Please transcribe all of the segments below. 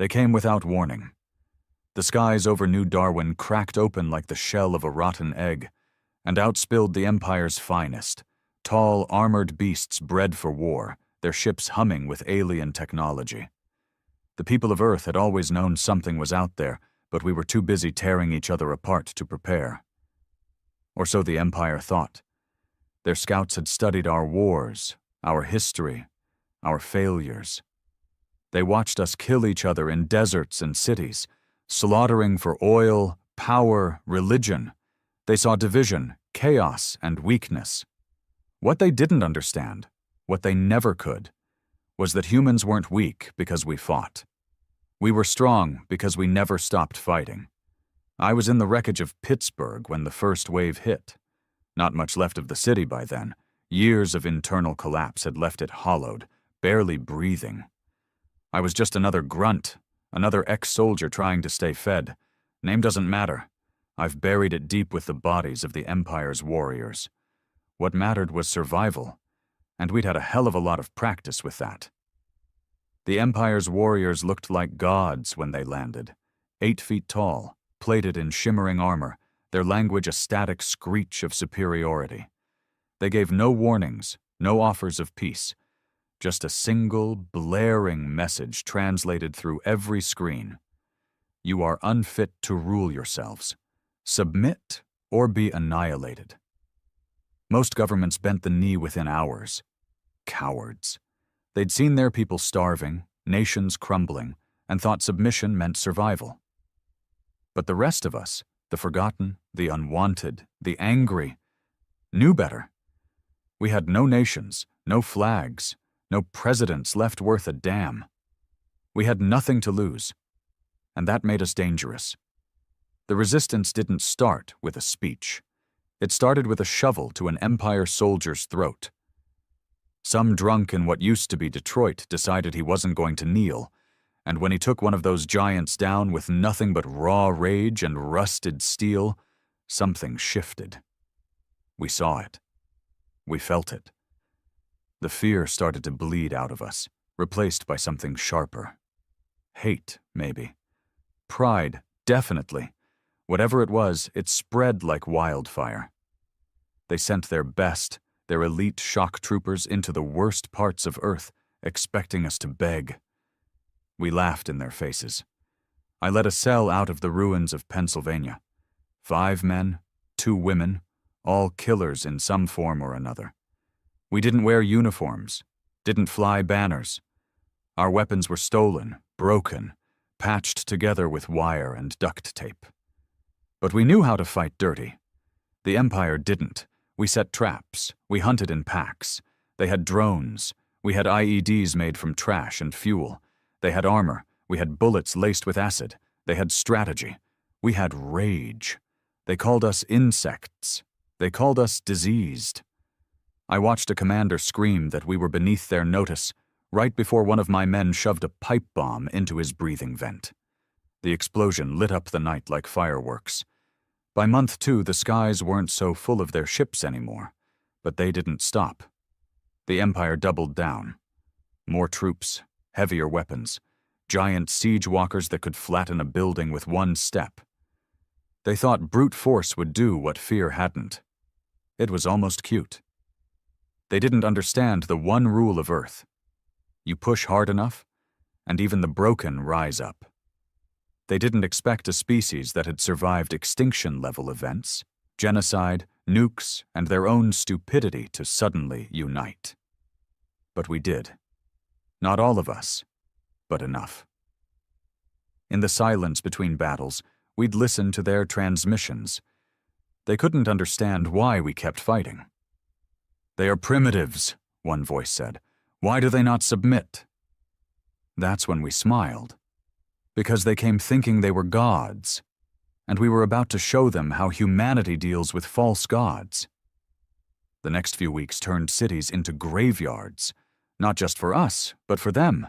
They came without warning. The skies over New Darwin cracked open like the shell of a rotten egg, and out spilled the Empire's finest, tall, armored beasts bred for war, their ships humming with alien technology. The people of Earth had always known something was out there, but we were too busy tearing each other apart to prepare. Or so the Empire thought. Their scouts had studied our wars, our history, our failures. They watched us kill each other in deserts and cities, slaughtering for oil, power, religion. They saw division, chaos, and weakness. What they didn't understand, what they never could, was that humans weren't weak because we fought. We were strong because we never stopped fighting. I was in the wreckage of Pittsburgh when the first wave hit. Not much left of the city by then. Years of internal collapse had left it hollowed, barely breathing. I was just another grunt, another ex-soldier trying to stay fed. Name doesn't matter. I've buried it deep with the bodies of the Empire's warriors. What mattered was survival, and we'd had a hell of a lot of practice with that. The Empire's warriors looked like gods when they landed, 8 feet tall, plated in shimmering armor, their language a static screech of superiority. They gave no warnings, no offers of peace, just a single, blaring message translated through every screen. You are unfit to rule yourselves. Submit or be annihilated. Most governments bent the knee within hours. Cowards. They'd seen their people starving, nations crumbling, and thought submission meant survival. But the rest of us, the forgotten, the unwanted, the angry, knew better. We had no nations, no flags, no presidents left worth a damn. We had nothing to lose, and that made us dangerous. The resistance didn't start with a speech. It started with a shovel to an Empire soldier's throat. Some drunk in what used to be Detroit decided he wasn't going to kneel, and when he took one of those giants down with nothing but raw rage and rusted steel, something shifted. We saw it. We felt it. The fear started to bleed out of us, replaced by something sharper. Hate, maybe. Pride, definitely. Whatever it was, it spread like wildfire. They sent their best, their elite shock troopers into the worst parts of Earth, expecting us to beg. We laughed in their faces. I led a cell out of the ruins of Pennsylvania. 5 men, 2 women, all killers in some form or another. We didn't wear uniforms, didn't fly banners. Our weapons were stolen, broken, patched together with wire and duct tape. But we knew how to fight dirty. The Empire didn't. We set traps. We hunted in packs. They had drones. We had IEDs made from trash and fuel. They had armor. We had bullets laced with acid. They had strategy. We had rage. They called us insects. They called us diseased. I watched a commander scream that we were beneath their notice right before one of my men shoved a pipe bomb into his breathing vent. The explosion lit up the night like fireworks. By month 2, the skies weren't so full of their ships anymore, but they didn't stop. The Empire doubled down. More troops, heavier weapons, giant siege walkers that could flatten a building with one step. They thought brute force would do what fear hadn't. It was almost cute. They didn't understand the one rule of Earth. You push hard enough, and even the broken rise up. They didn't expect a species that had survived extinction-level events, genocide, nukes, and their own stupidity to suddenly unite. But we did. Not all of us, but enough. In the silence between battles, we'd listen to their transmissions. They couldn't understand why we kept fighting. "They are primitives," one voice said. "Why do they not submit?" That's when we smiled. Because they came thinking they were gods, and we were about to show them how humanity deals with false gods. The next few weeks turned cities into graveyards, not just for us, but for them.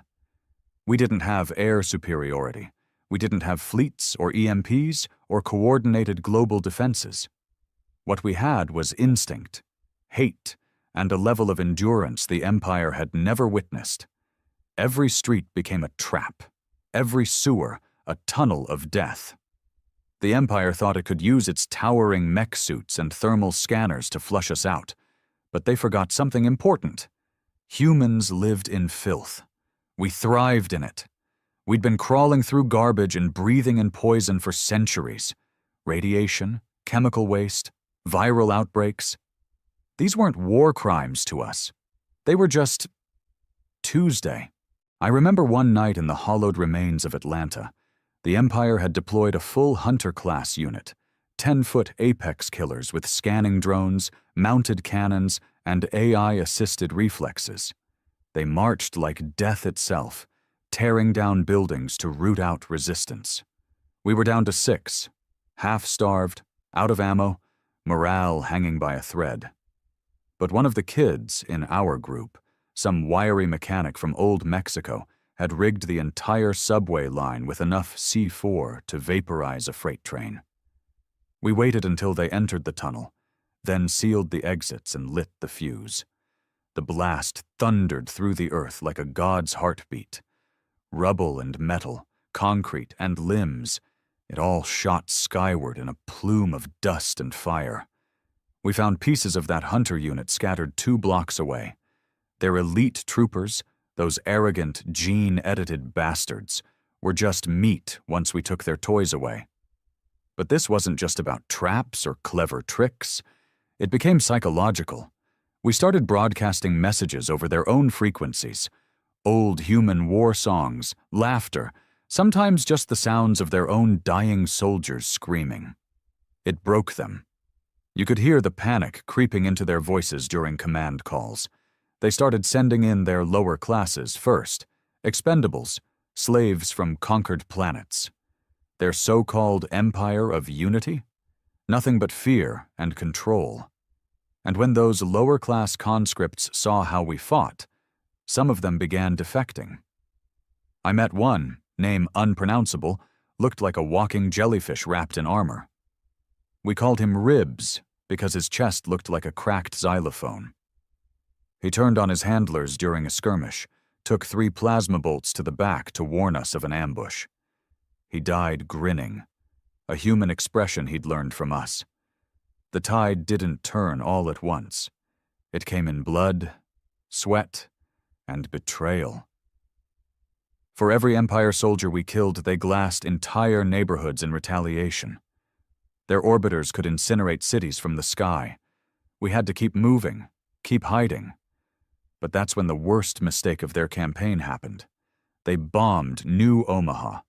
We didn't have air superiority. We didn't have fleets or EMPs or coordinated global defenses. What we had was instinct, hate, and a level of endurance the Empire had never witnessed. Every street became a trap, every sewer a tunnel of death. The Empire thought it could use its towering mech suits and thermal scanners to flush us out, but they forgot something important. Humans lived in filth. We thrived in it. We'd been crawling through garbage and breathing in poison for centuries. Radiation, chemical waste, viral outbreaks. These weren't war crimes to us. They were just Tuesday. I remember one night in the hollowed remains of Atlanta. The Empire had deployed a full Hunter-class unit, 10-foot apex killers with scanning drones, mounted cannons, and AI-assisted reflexes. They marched like death itself, tearing down buildings to root out resistance. We were down to 6, half-starved, out of ammo, morale hanging by a thread. But one of the kids in our group, some wiry mechanic from old Mexico, had rigged the entire subway line with enough C4 to vaporize a freight train. We waited until they entered the tunnel, then sealed the exits and lit the fuse. The blast thundered through the earth like a god's heartbeat. Rubble and metal, concrete and limbs, it all shot skyward in a plume of dust and fire. We found pieces of that Hunter unit scattered 2 blocks away. Their elite troopers, those arrogant, gene-edited bastards, were just meat once we took their toys away. But this wasn't just about traps or clever tricks. It became psychological. We started broadcasting messages over their own frequencies. Old human war songs, laughter, sometimes just the sounds of their own dying soldiers screaming. It broke them. You could hear the panic creeping into their voices during command calls. They started sending in their lower classes first, expendables, slaves from conquered planets. Their so-called empire of unity? Nothing but fear and control. And when those lower-class conscripts saw how we fought, some of them began defecting. I met one, name unpronounceable, looked like a walking jellyfish wrapped in armor. We called him Ribs because his chest looked like a cracked xylophone. He turned on his handlers during a skirmish, took 3 plasma bolts to the back to warn us of an ambush. He died grinning, a human expression he'd learned from us. The tide didn't turn all at once. It came in blood, sweat, and betrayal. For every Empire soldier we killed, they glassed entire neighborhoods in retaliation. Their orbiters could incinerate cities from the sky. We had to keep moving, keep hiding. But that's when the worst mistake of their campaign happened. They bombed New Omaha,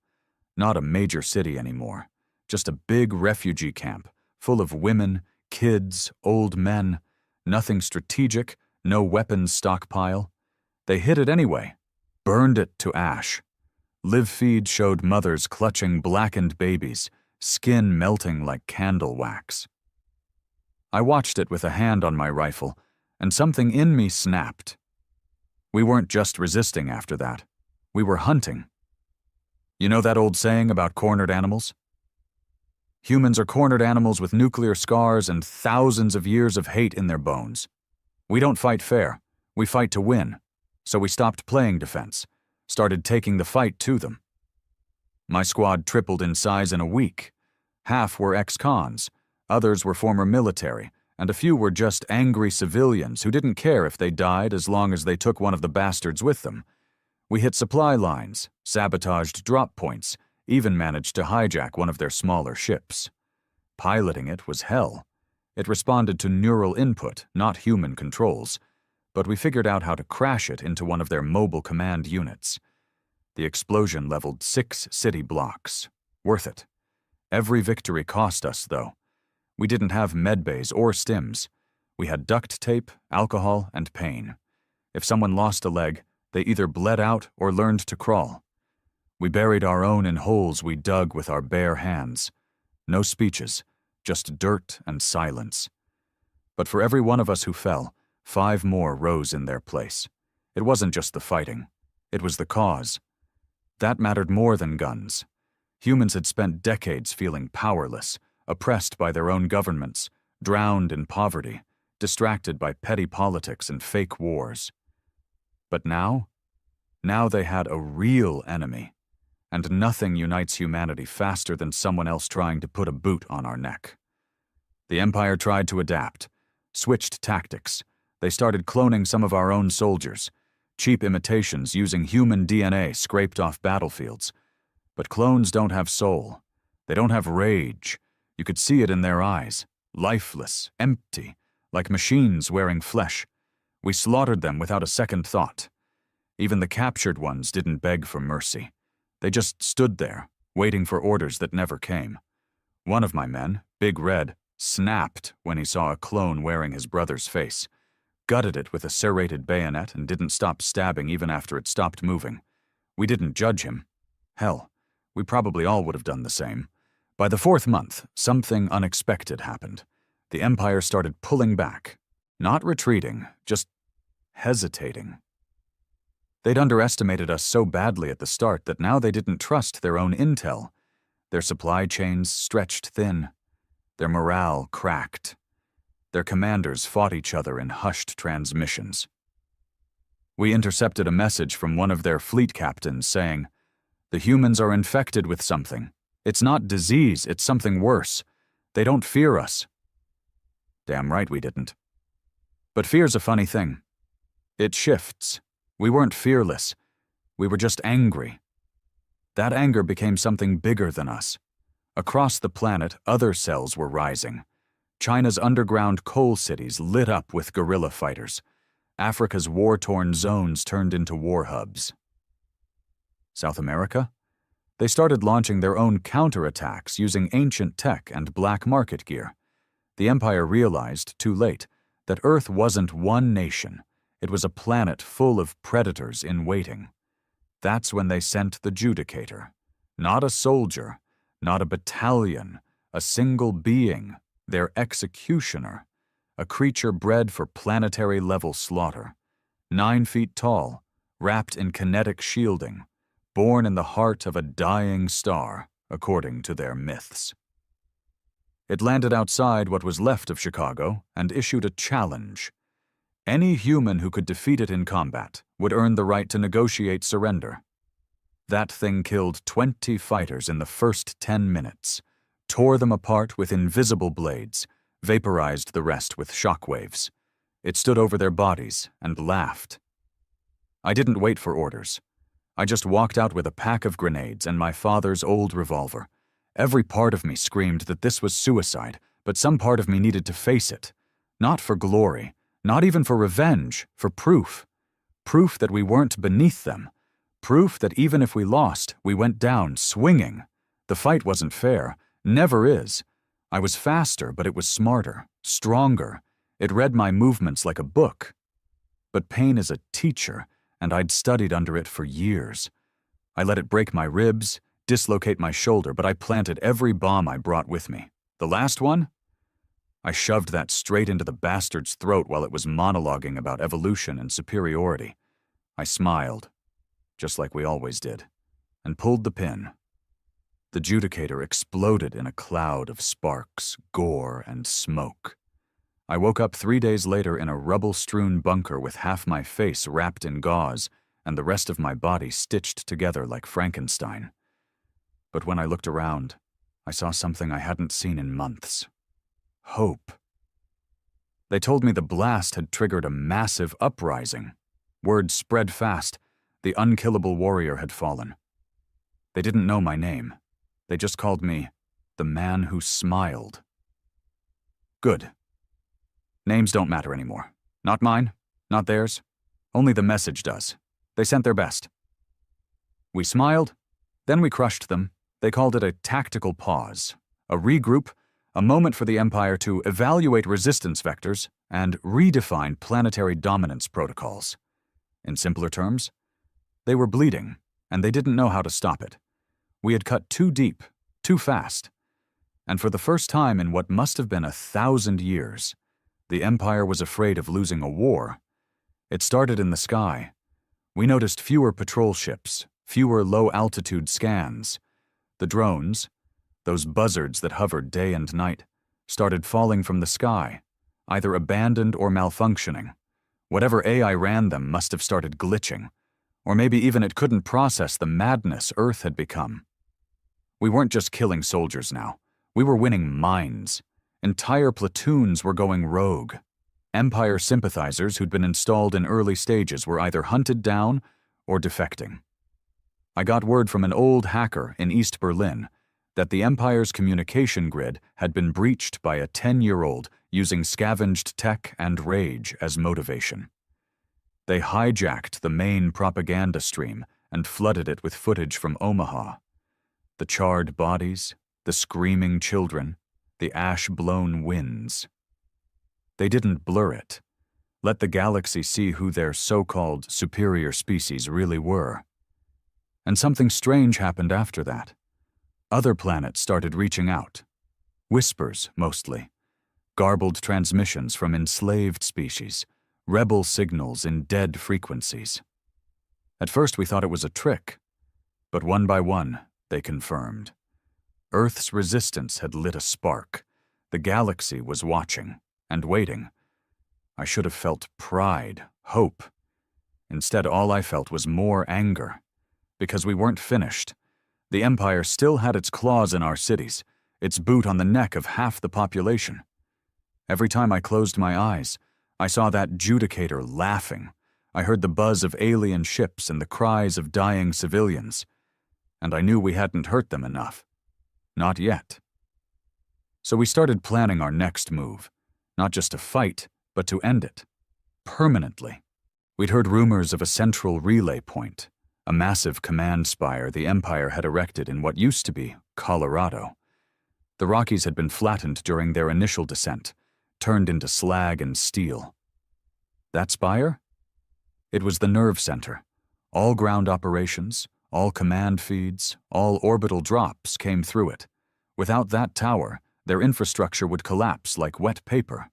not a major city anymore, just a big refugee camp full of women, kids, old men, nothing strategic, no weapons stockpile. They hit it anyway, burned it to ash. Live feed showed mothers clutching blackened babies, skin melting like candle wax. I watched it with a hand on my rifle, and something in me snapped. We weren't just resisting after that. We were hunting. You know that old saying about cornered animals? Humans are cornered animals with nuclear scars and thousands of years of hate in their bones. We don't fight fair. We fight to win. So we stopped playing defense, started taking the fight to them. My squad tripled in size in a week. Half were ex-cons, others were former military, and a few were just angry civilians who didn't care if they died as long as they took one of the bastards with them. We hit supply lines, sabotaged drop points, even managed to hijack one of their smaller ships. Piloting it was hell. It responded to neural input, not human controls, but we figured out how to crash it into one of their mobile command units. The explosion leveled 6 city blocks. Worth it. Every victory cost us, though. We didn't have medbays or stims. We had duct tape, alcohol, and pain. If someone lost a leg, they either bled out or learned to crawl. We buried our own in holes we dug with our bare hands. No speeches, just dirt and silence. But for every one of us who fell, 5 more rose in their place. It wasn't just the fighting. It was the cause. That mattered more than guns. Humans had spent decades feeling powerless, oppressed by their own governments, drowned in poverty, distracted by petty politics and fake wars. But now they had a real enemy, and nothing unites humanity faster than someone else trying to put a boot on our neck. The Empire tried to adapt, switched tactics. They started cloning some of our own soldiers, cheap imitations using human DNA scraped off battlefields. But clones don't have soul. They don't have rage. You could see it in their eyes, lifeless, empty, like machines wearing flesh. We slaughtered them without a second thought. Even the captured ones didn't beg for mercy. They just stood there, waiting for orders that never came. One of my men, Big Red, snapped when he saw a clone wearing his brother's face, gutted it with a serrated bayonet and didn't stop stabbing even after it stopped moving. We didn't judge him. Hell, we probably all would have done the same. By the 4th month, something unexpected happened. The Empire started pulling back. Not retreating, just hesitating. They'd underestimated us so badly at the start that now they didn't trust their own intel. Their supply chains stretched thin. Their morale cracked. Their commanders fought each other in hushed transmissions. We intercepted a message from one of their fleet captains saying, "The humans are infected with something. It's not disease, it's something worse. They don't fear us." Damn right we didn't. But fear's a funny thing. It shifts. We weren't fearless. We were just angry. That anger became something bigger than us. Across the planet, other cells were rising. China's underground coal cities lit up with guerrilla fighters. Africa's war-torn zones turned into war hubs. South America? They started launching their own counterattacks using ancient tech and black market gear. The Empire realized, too late, that Earth wasn't one nation. It was a planet full of predators in waiting. That's when they sent the Judicator. Not a soldier, not a battalion, a single being, their executioner, a creature bred for planetary-level slaughter. 9 feet tall, wrapped in kinetic shielding, born in the heart of a dying star, according to their myths. It landed outside what was left of Chicago and issued a challenge. Any human who could defeat it in combat would earn the right to negotiate surrender. That thing killed 20 fighters in the first 10 minutes, tore them apart with invisible blades, vaporized the rest with shockwaves. It stood over their bodies and laughed. I didn't wait for orders. I just walked out with a pack of grenades and my father's old revolver. Every part of me screamed that this was suicide, but some part of me needed to face it. Not for glory, not even for revenge, for proof. Proof that we weren't beneath them. Proof that even if we lost, we went down swinging. The fight wasn't fair, never is. I was faster, but it was smarter, stronger. It read my movements like a book. But pain is a teacher, and I'd studied under it for years. I let it break my ribs, dislocate my shoulder, but I planted every bomb I brought with me. The last one? I shoved that straight into the bastard's throat while it was monologuing about evolution and superiority. I smiled, just like we always did, and pulled the pin. The Judicator exploded in a cloud of sparks, gore, and smoke. I woke up 3 days later in a rubble-strewn bunker with half my face wrapped in gauze and the rest of my body stitched together like Frankenstein. But when I looked around, I saw something I hadn't seen in months. Hope. They told me the blast had triggered a massive uprising. Word spread fast. The unkillable warrior had fallen. They didn't know my name. They just called me the man who smiled. Good. Names don't matter anymore. Not mine, not theirs. Only the message does. They sent their best. We smiled, then we crushed them. They called it a tactical pause, a regroup, a moment for the Empire to evaluate resistance vectors and redefine planetary dominance protocols. In simpler terms, they were bleeding, and they didn't know how to stop it. We had cut too deep, too fast. And for the first time in what must have been 1,000 years, the Empire was afraid of losing a war. It started in the sky. We noticed fewer patrol ships, fewer low-altitude scans. The drones, those buzzards that hovered day and night, started falling from the sky, either abandoned or malfunctioning. Whatever AI ran them must have started glitching. Or maybe even it couldn't process the madness Earth had become. We weren't just killing soldiers now. We were winning minds. Entire platoons were going rogue. Empire sympathizers who'd been installed in early stages were either hunted down or defecting. I got word from an old hacker in East Berlin that the Empire's communication grid had been breached by a 10-year-old using scavenged tech and rage as motivation. They hijacked the main propaganda stream and flooded it with footage from Omaha. The charred bodies, the screaming children, the ash-blown winds. They didn't blur it. Let the galaxy see who their so-called superior species really were. And something strange happened after that. Other planets started reaching out. Whispers, mostly. Garbled transmissions from enslaved species. Rebel signals in dead frequencies. At first we thought it was a trick, but one by one, they confirmed. Earth's resistance had lit a spark. The galaxy was watching and waiting. I should have felt pride, hope. Instead, all I felt was more anger. Because we weren't finished. The Empire still had its claws in our cities, its boot on the neck of half the population. Every time I closed my eyes, I saw that judicator laughing. I heard the buzz of alien ships and the cries of dying civilians. And I knew we hadn't hurt them enough. Not yet. So we started planning our next move. Not just to fight, but to end it. Permanently. We'd heard rumors of a central relay point, a massive command spire the Empire had erected in what used to be Colorado. The Rockies had been flattened during their initial descent, turned into slag and steel. That spire? It was the nerve center. All ground operations, all command feeds, all orbital drops came through it. Without that tower, their infrastructure would collapse like wet paper.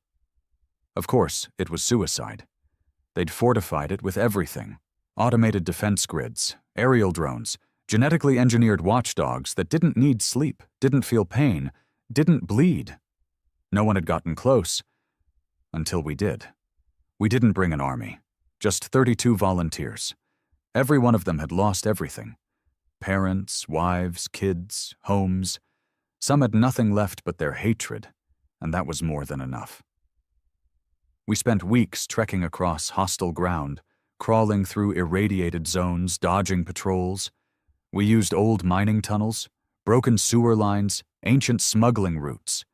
Of course, it was suicide. They'd fortified it with everything. Automated defense grids, aerial drones, genetically engineered watchdogs that didn't need sleep, didn't feel pain, didn't bleed. No one had gotten close. Until we did. We didn't bring an army. Just 32 volunteers. Every one of them had lost everything. Parents, wives, kids, homes. Some had nothing left but their hatred, and that was more than enough. We spent weeks trekking across hostile ground, crawling through irradiated zones, dodging patrols. We used old mining tunnels, broken sewer lines, ancient smuggling routes.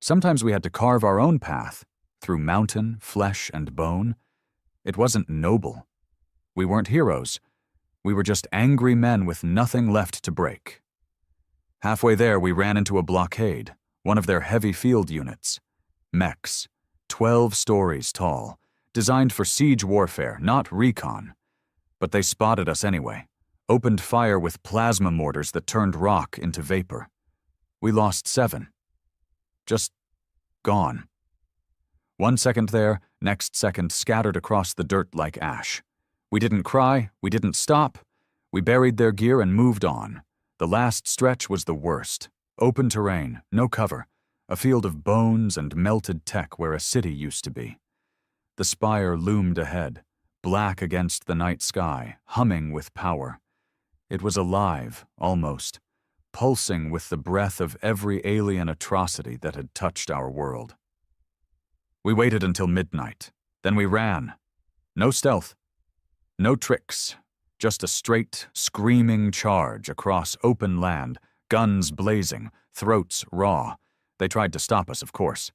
Sometimes we had to carve our own path, through mountain, flesh, and bone. It wasn't noble. We weren't heroes. We were just angry men with nothing left to break. Halfway there, we ran into a blockade, one of their heavy field units. Mechs, 12 stories tall, designed for siege warfare, not recon. But they spotted us anyway, opened fire with plasma mortars that turned rock into vapor. We lost 7. Just gone. 1 second there, next second scattered across the dirt like ash. We didn't cry, we didn't stop. We buried their gear and moved on. The last stretch was the worst. Open terrain, no cover, a field of bones and melted tech where a city used to be. The spire loomed ahead, black against the night sky, humming with power. It was alive, almost, pulsing with the breath of every alien atrocity that had touched our world. We waited until midnight. Then we ran. No stealth. No tricks. Just a straight, screaming charge across open land, guns blazing, throats raw. They tried to stop us, of course.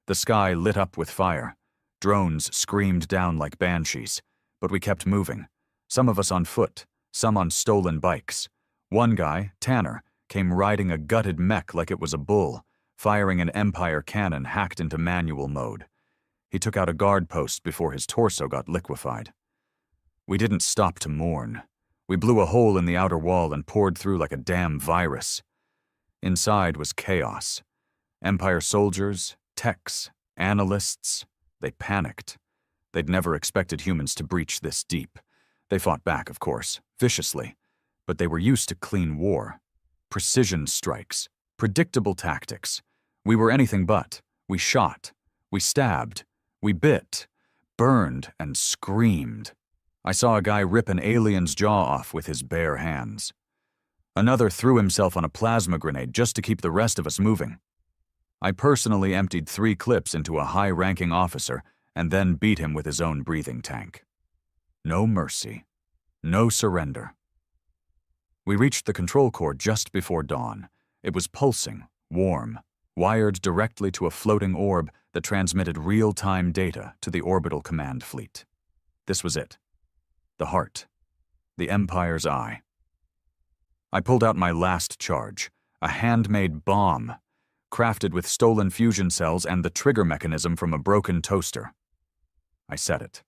The sky lit up with fire. Drones screamed down like banshees. But we kept moving. Some of us on foot, some on stolen bikes. One guy, Tanner, came riding a gutted mech like it was a bull, firing an Empire cannon hacked into manual mode. He took out a guard post before his torso got liquefied. We didn't stop to mourn. We blew a hole in the outer wall and poured through like a damn virus. Inside was chaos. Empire soldiers, techs, analysts. They panicked. They'd never expected humans to breach this deep. They fought back, of course, viciously. But they were used to clean war. Precision strikes. Predictable tactics. We were anything but. We shot. We stabbed. We bit. Burned and screamed. I saw a guy rip an alien's jaw off with his bare hands. Another threw himself on a plasma grenade just to keep the rest of us moving. I personally emptied 3 clips into a high-ranking officer and then beat him with his own breathing tank. No mercy. No surrender. We reached the control core just before dawn. It was pulsing, warm, wired directly to a floating orb that transmitted real-time data to the orbital command fleet. This was it. The heart. The Empire's eye. I pulled out my last charge, a handmade bomb, crafted with stolen fusion cells and the trigger mechanism from a broken toaster. I set it.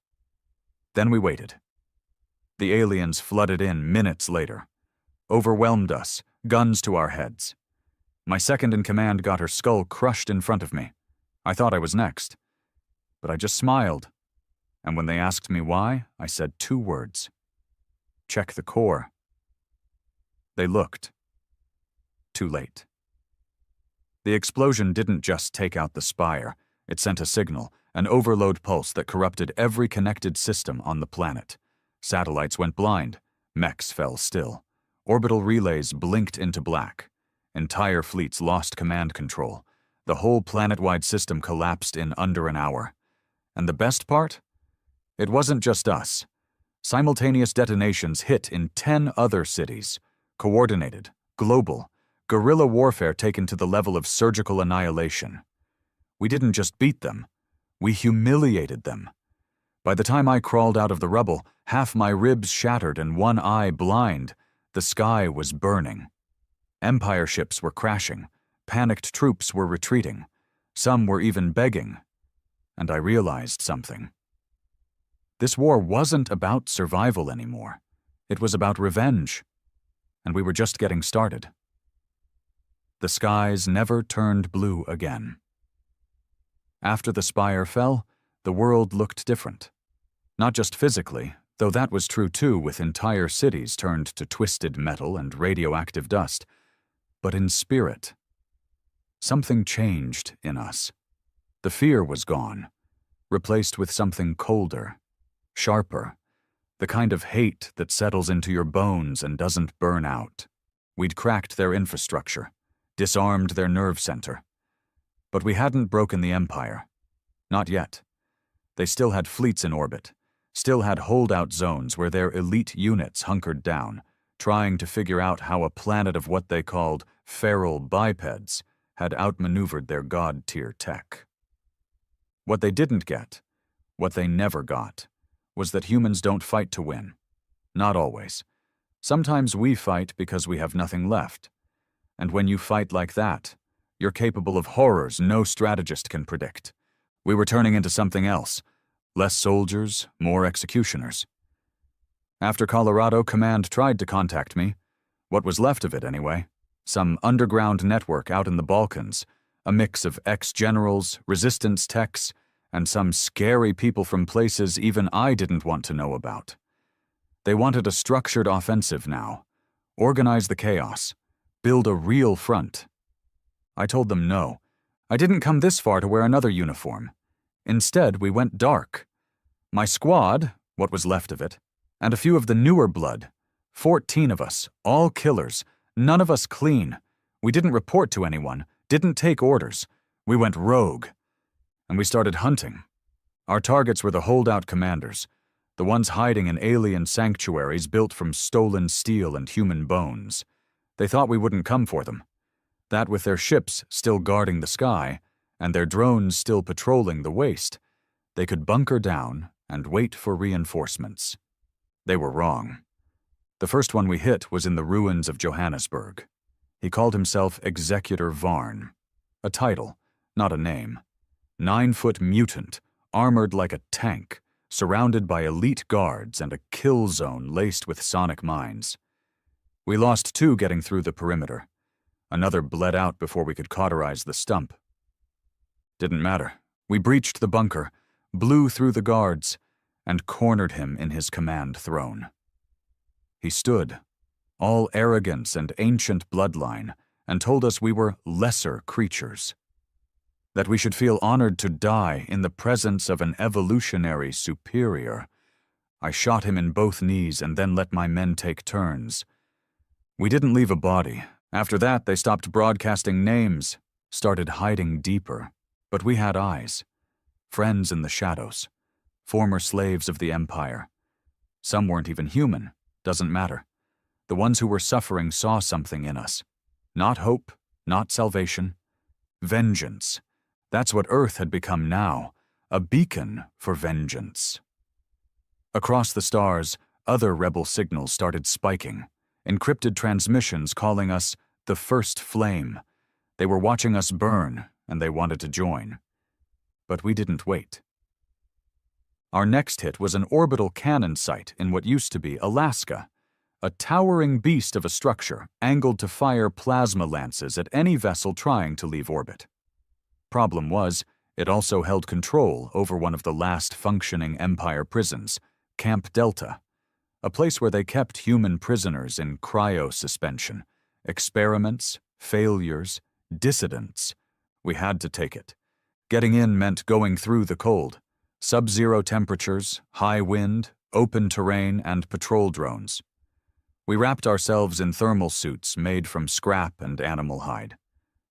Then we waited. The aliens flooded in minutes later, overwhelmed us, guns to our heads. My second-in-command got her skull crushed in front of me. I thought I was next, but I just smiled. And when they asked me why, I said 2 words. Check the core. They looked. Too late. The explosion didn't just take out the spire. It sent a signal, an overload pulse that corrupted every connected system on the planet. Satellites went blind. Mechs fell still. Orbital relays blinked into black. Entire fleets lost command control. The whole planet-wide system collapsed in under an hour. And the best part? It wasn't just us. Simultaneous detonations hit in 10 other cities. Coordinated, global, guerrilla warfare taken to the level of surgical annihilation. We didn't just beat them. We humiliated them. By the time I crawled out of the rubble, half my ribs shattered and one eye blind, the sky was burning. Empire ships were crashing. Panicked troops were retreating. Some were even begging. And I realized something. This war wasn't about survival anymore. It was about revenge. And we were just getting started. The skies never turned blue again. After the spire fell, the world looked different. Not just physically, though that was true too, with entire cities turned to twisted metal and radioactive dust, but in spirit. Something changed in us. The fear was gone, replaced with something colder, sharper, the kind of hate that settles into your bones and doesn't burn out. We'd cracked their infrastructure, disarmed their nerve center. But we hadn't broken the Empire. Not yet. They still had fleets in orbit, still had holdout zones where their elite units hunkered down, trying to figure out how a planet of what they called feral bipeds had outmaneuvered their god-tier tech. What they didn't get, what they never got, was that humans don't fight to win. Not always. Sometimes we fight because we have nothing left. And when you fight like that, you're capable of horrors no strategist can predict. We were turning into something else. Less soldiers, more executioners. After Colorado, Command tried to contact me. What was left of it, anyway. Some underground network out in the Balkans. A mix of ex-generals, resistance techs, and some scary people from places even I didn't want to know about. They wanted a structured offensive now. Organize the chaos. Build a real front. I told them no. I didn't come this far to wear another uniform. Instead, we went dark. My squad, what was left of it, and a few of the newer blood, 14 of us, all killers, none of us clean. We didn't report to anyone, didn't take orders. We went rogue. And we started hunting. Our targets were the holdout commanders, the ones hiding in alien sanctuaries built from stolen steel and human bones. They thought we wouldn't come for them. That with their ships still guarding the sky, and their drones still patrolling the waste, they could bunker down and wait for reinforcements. They were wrong. The first one we hit was in the ruins of Johannesburg. He called himself Executor Varn. A title, not a name. 9-foot mutant, armored like a tank, surrounded by elite guards and a kill zone laced with sonic mines. We lost 2 getting through the perimeter. Another bled out before we could cauterize the stump. Didn't matter. We breached the bunker, blew through the guards, and cornered him in his command throne. He stood, all arrogance and ancient bloodline, and told us we were lesser creatures. That we should feel honored to die in the presence of an evolutionary superior. I shot him in both knees and then let my men take turns. We didn't leave a body. After that, they stopped broadcasting names, started hiding deeper. But we had eyes. Friends in the shadows. Former slaves of the Empire. Some weren't even human. Doesn't matter. The ones who were suffering saw something in us. Not hope, not salvation. Vengeance. That's what Earth had become now. A beacon for vengeance. Across the stars, other rebel signals started spiking. Encrypted transmissions calling us the First Flame. They were watching us burn, and they wanted to join. But we didn't wait. Our next hit was an orbital cannon site in what used to be Alaska. A towering beast of a structure, angled to fire plasma lances at any vessel trying to leave orbit. Problem was, it also held control over one of the last functioning Empire prisons, Camp Delta, a place where they kept human prisoners in cryo-suspension. Experiments, failures, dissidents. We had to take it. Getting in meant going through the cold. Sub-zero temperatures, high wind, open terrain, and patrol drones. We wrapped ourselves in thermal suits made from scrap and animal hide.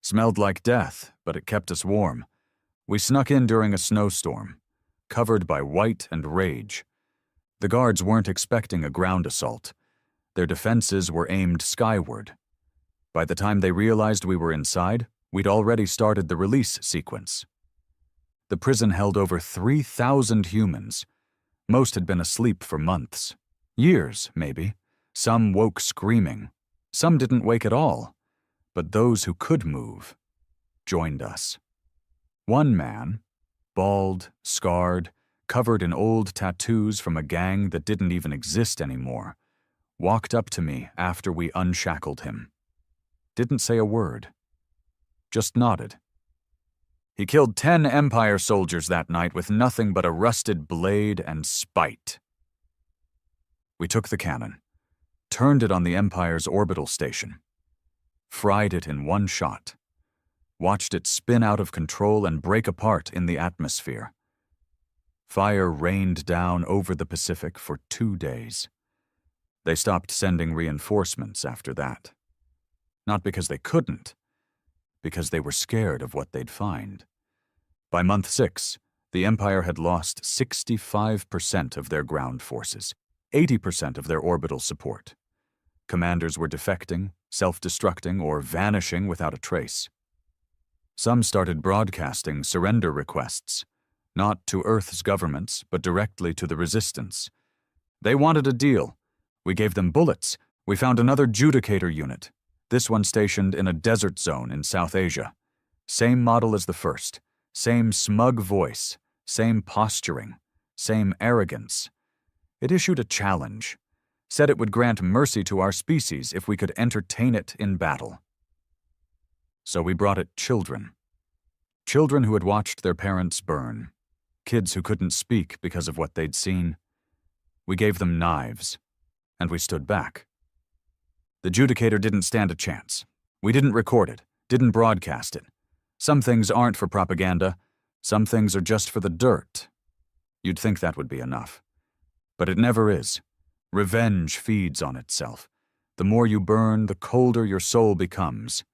Smelled like death, but it kept us warm. We snuck in during a snowstorm, covered by white and rage. The guards weren't expecting a ground assault. Their defenses were aimed skyward. By the time they realized we were inside, we'd already started the release sequence. The prison held over 3,000 humans. Most had been asleep for months. Years, maybe. Some woke screaming. Some didn't wake at all. But those who could move joined us. One man, bald, scarred, covered in old tattoos from a gang that didn't even exist anymore, walked up to me after we unshackled him. Didn't say a word. Just nodded. He killed 10 Empire soldiers that night with nothing but a rusted blade and spite. We took the cannon, turned it on the Empire's orbital station, fried it in one shot, watched it spin out of control and break apart in the atmosphere. Fire rained down over the Pacific for 2 days. They stopped sending reinforcements after that. Not because they couldn't, because they were scared of what they'd find. By month 6, the Empire had lost 65% of their ground forces, 80% of their orbital support. Commanders were defecting, self-destructing, or vanishing without a trace. Some started broadcasting surrender requests, not to Earth's governments, but directly to the resistance. They wanted a deal. We gave them bullets. We found another judicator unit, this one stationed in a desert zone in South Asia. Same model as the first, same smug voice, same posturing, same arrogance. It issued a challenge, said it would grant mercy to our species if we could entertain it in battle. So we brought it children. Children who had watched their parents burn. Kids who couldn't speak because of what they'd seen. We gave them knives, and we stood back. The judicator didn't stand a chance. We didn't record it, didn't broadcast it. Some things aren't for propaganda. Some things are just for the dirt. You'd think that would be enough. But it never is. Revenge feeds on itself. The more you burn, the colder your soul becomes.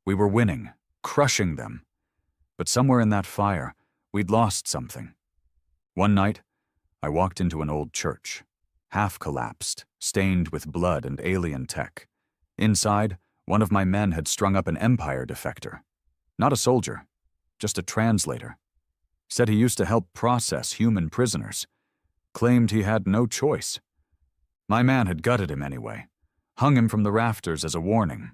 We were winning, crushing them. But somewhere in that fire, we'd lost something. One night, I walked into an old church, half collapsed, stained with blood and alien tech. Inside, one of my men had strung up an Empire defector. Not a soldier, just a translator. Said he used to help process human prisoners. Claimed he had no choice. My man had gutted him anyway, hung him from the rafters as a warning.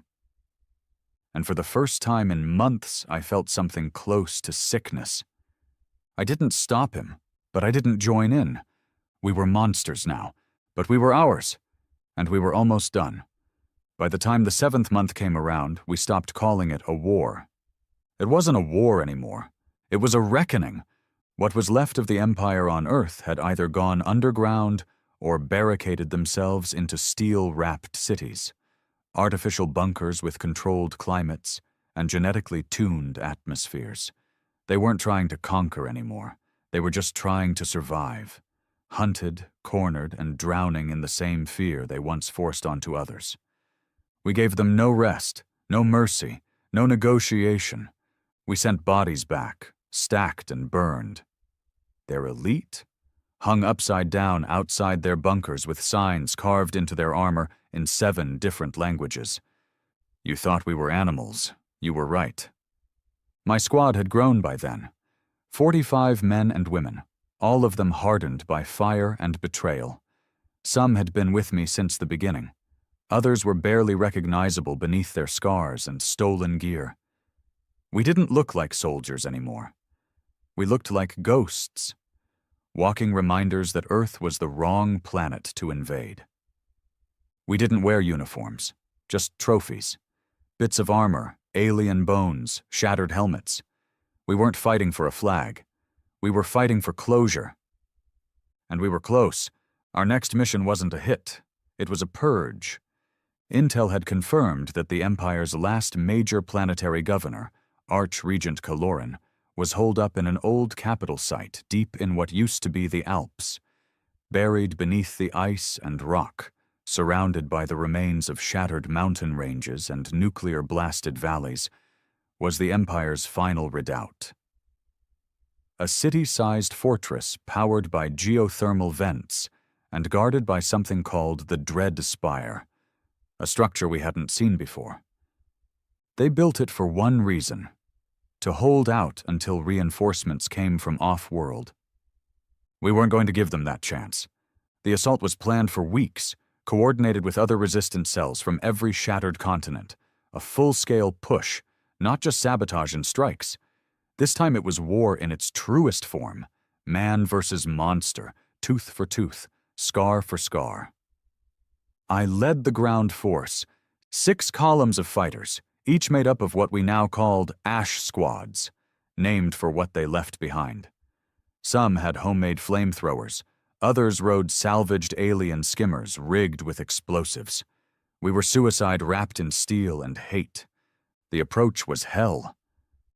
And for the first time in months, I felt something close to sickness. I didn't stop him, but I didn't join in. We were monsters now, but we were ours, and we were almost done. By the time the 7th month came around, we stopped calling it a war. It wasn't a war anymore. It was a reckoning. What was left of the Empire on Earth had either gone underground or barricaded themselves into steel-wrapped cities, artificial bunkers with controlled climates and genetically tuned atmospheres. They weren't trying to conquer anymore. They were just trying to survive. hunted, cornered, and drowning in the same fear they once forced onto others. We gave them no rest, no mercy, no negotiation. We sent bodies back, stacked and burned. Their elite? Hung upside down outside their bunkers with signs carved into their armor in 7 different languages. You thought we were animals. You were right. My squad had grown by then. 45 men and women, all of them hardened by fire and betrayal. Some had been with me since the beginning. Others were barely recognizable beneath their scars and stolen gear. We didn't look like soldiers anymore. We looked like ghosts, walking reminders that Earth was the wrong planet to invade. We didn't wear uniforms, just trophies, bits of armor, alien bones, shattered helmets. We weren't fighting for a flag. We were fighting for closure. And we were close. Our next mission wasn't a hit. It was a purge. Intel had confirmed that the Empire's last major planetary governor, Archregent Kaloran, was holed up in an old capital site deep in what used to be the Alps. Buried beneath the ice and rock, surrounded by the remains of shattered mountain ranges and nuclear-blasted valleys, was the Empire's final redoubt. A city-sized fortress powered by geothermal vents and guarded by something called the Dread Spire, a structure we hadn't seen before. They built it for one reason: to hold out until reinforcements came from off-world. We weren't going to give them that chance. The assault was planned for weeks, coordinated with other resistance cells from every shattered continent. A full-scale push, not just sabotage and strikes. This time it was war in its truest form. Man versus monster, tooth for tooth, scar for scar. I led the ground force, 6 columns of fighters, each made up of what we now called Ash Squads, named for what they left behind. Some had homemade flamethrowers, others rode salvaged alien skimmers rigged with explosives. We were suicide wrapped in steel and hate. The approach was hell.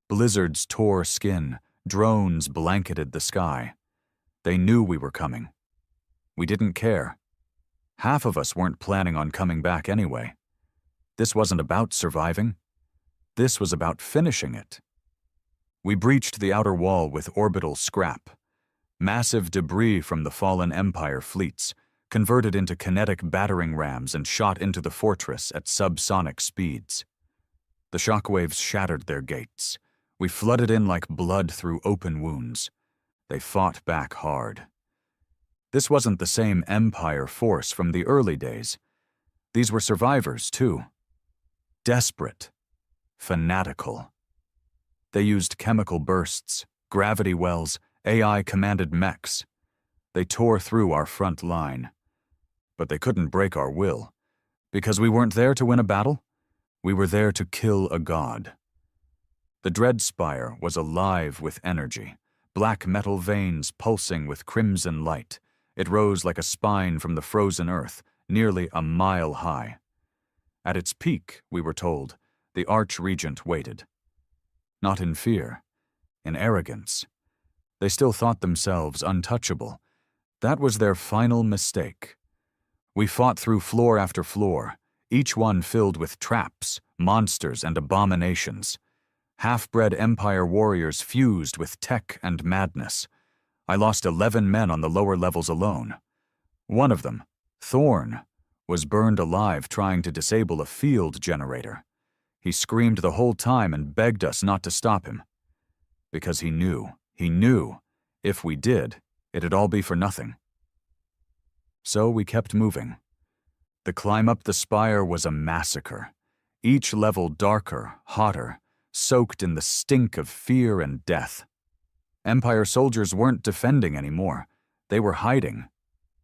Blizzards tore skin, drones blanketed the sky. They knew we were coming. We didn't care. Half of us weren't planning on coming back anyway. This wasn't about surviving. This was about finishing it. We breached the outer wall with orbital scrap. Massive debris from the fallen Empire fleets, converted into kinetic battering rams and shot into the fortress at subsonic speeds. The shockwaves shattered their gates. We flooded in like blood through open wounds. They fought back hard. This wasn't the same Empire force from the early days. These were survivors, too. Desperate. Fanatical. They used chemical bursts, gravity wells, AI-commanded mechs. They tore through our front line. But they couldn't break our will. Because we weren't there to win a battle. We were there to kill a god. The Dread Spire was alive with energy, black metal veins pulsing with crimson light. It rose like a spine from the frozen earth, nearly a mile high. At its peak, we were told, the Archregent waited. Not in fear, in arrogance. They still thought themselves untouchable. That was their final mistake. We fought through floor after floor, each one filled with traps, monsters, and abominations. Half-bred Empire warriors fused with tech and madness. I lost 11 men on the lower levels alone. One of them, Thorn, was burned alive trying to disable a field generator. He screamed the whole time and begged us not to stop him. Because he knew, if we did, it'd all be for nothing. So we kept moving. The climb up the spire was a massacre. Each level darker, hotter, soaked in the stink of fear and death. Empire soldiers weren't defending anymore. They were hiding,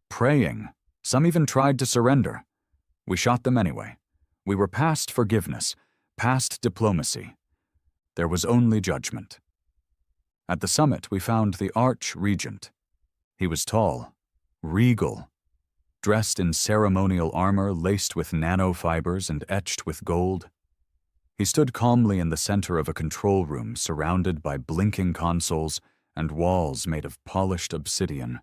praying. Some even tried to surrender. We shot them anyway. We were past forgiveness, past diplomacy. There was only judgment. At the summit, we found the Archregent. He was tall, regal, dressed in ceremonial armor laced with nanofibers and etched with gold. He stood calmly in the center of a control room surrounded by blinking consoles and walls made of polished obsidian.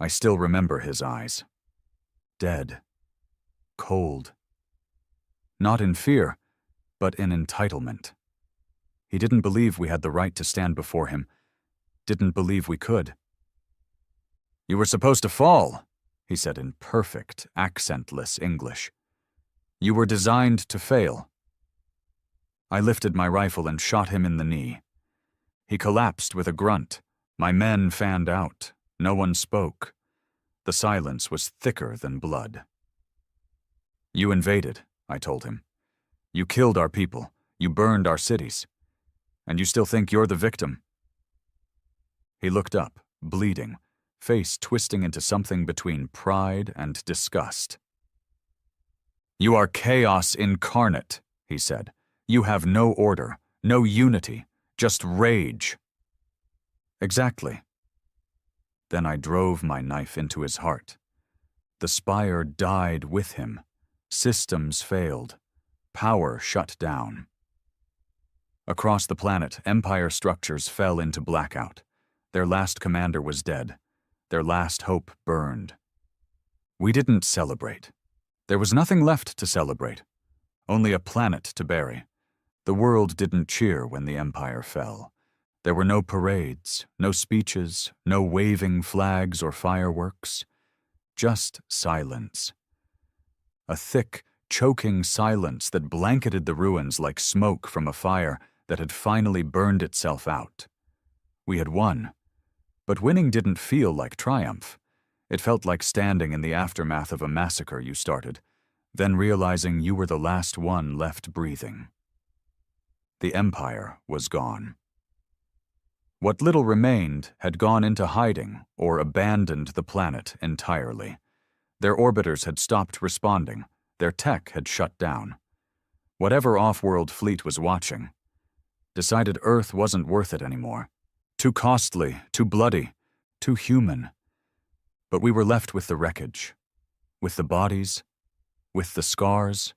I still remember his eyes. Dead. Cold. Not in fear, but in entitlement. He didn't believe we had the right to stand before him. Didn't believe we could. "You were supposed to fall," he said in perfect, accentless English. "You were designed to fail." I lifted my rifle and shot him in the knee. He collapsed with a grunt. My men fanned out. No one spoke. The silence was thicker than blood. "You invaded," I told him. "You killed our people. You burned our cities. And you still think you're the victim?" He looked up, bleeding, face twisting into something between pride and disgust. "You are chaos incarnate," he said. "You have no order, no unity, just rage." Exactly. Then I drove my knife into his heart. The spire died with him. Systems failed. Power shut down. Across the planet, empire structures fell into blackout. Their last commander was dead. Their last hope burned. We didn't celebrate. There was nothing left to celebrate. Only a planet to bury. The world didn't cheer when the empire fell. There were no parades, no speeches, no waving flags or fireworks. Just silence. A thick, choking silence that blanketed the ruins like smoke from a fire that had finally burned itself out. We had won. But winning didn't feel like triumph. It felt like standing in the aftermath of a massacre you started, then realizing you were the last one left breathing. The empire was gone. What little remained had gone into hiding or abandoned the planet entirely. Their orbiters had stopped responding. Their tech had shut down. Whatever off-world fleet was watching decided Earth wasn't worth it anymore. Too costly, too bloody, too human. But we were left with the wreckage, with the bodies, with the scars.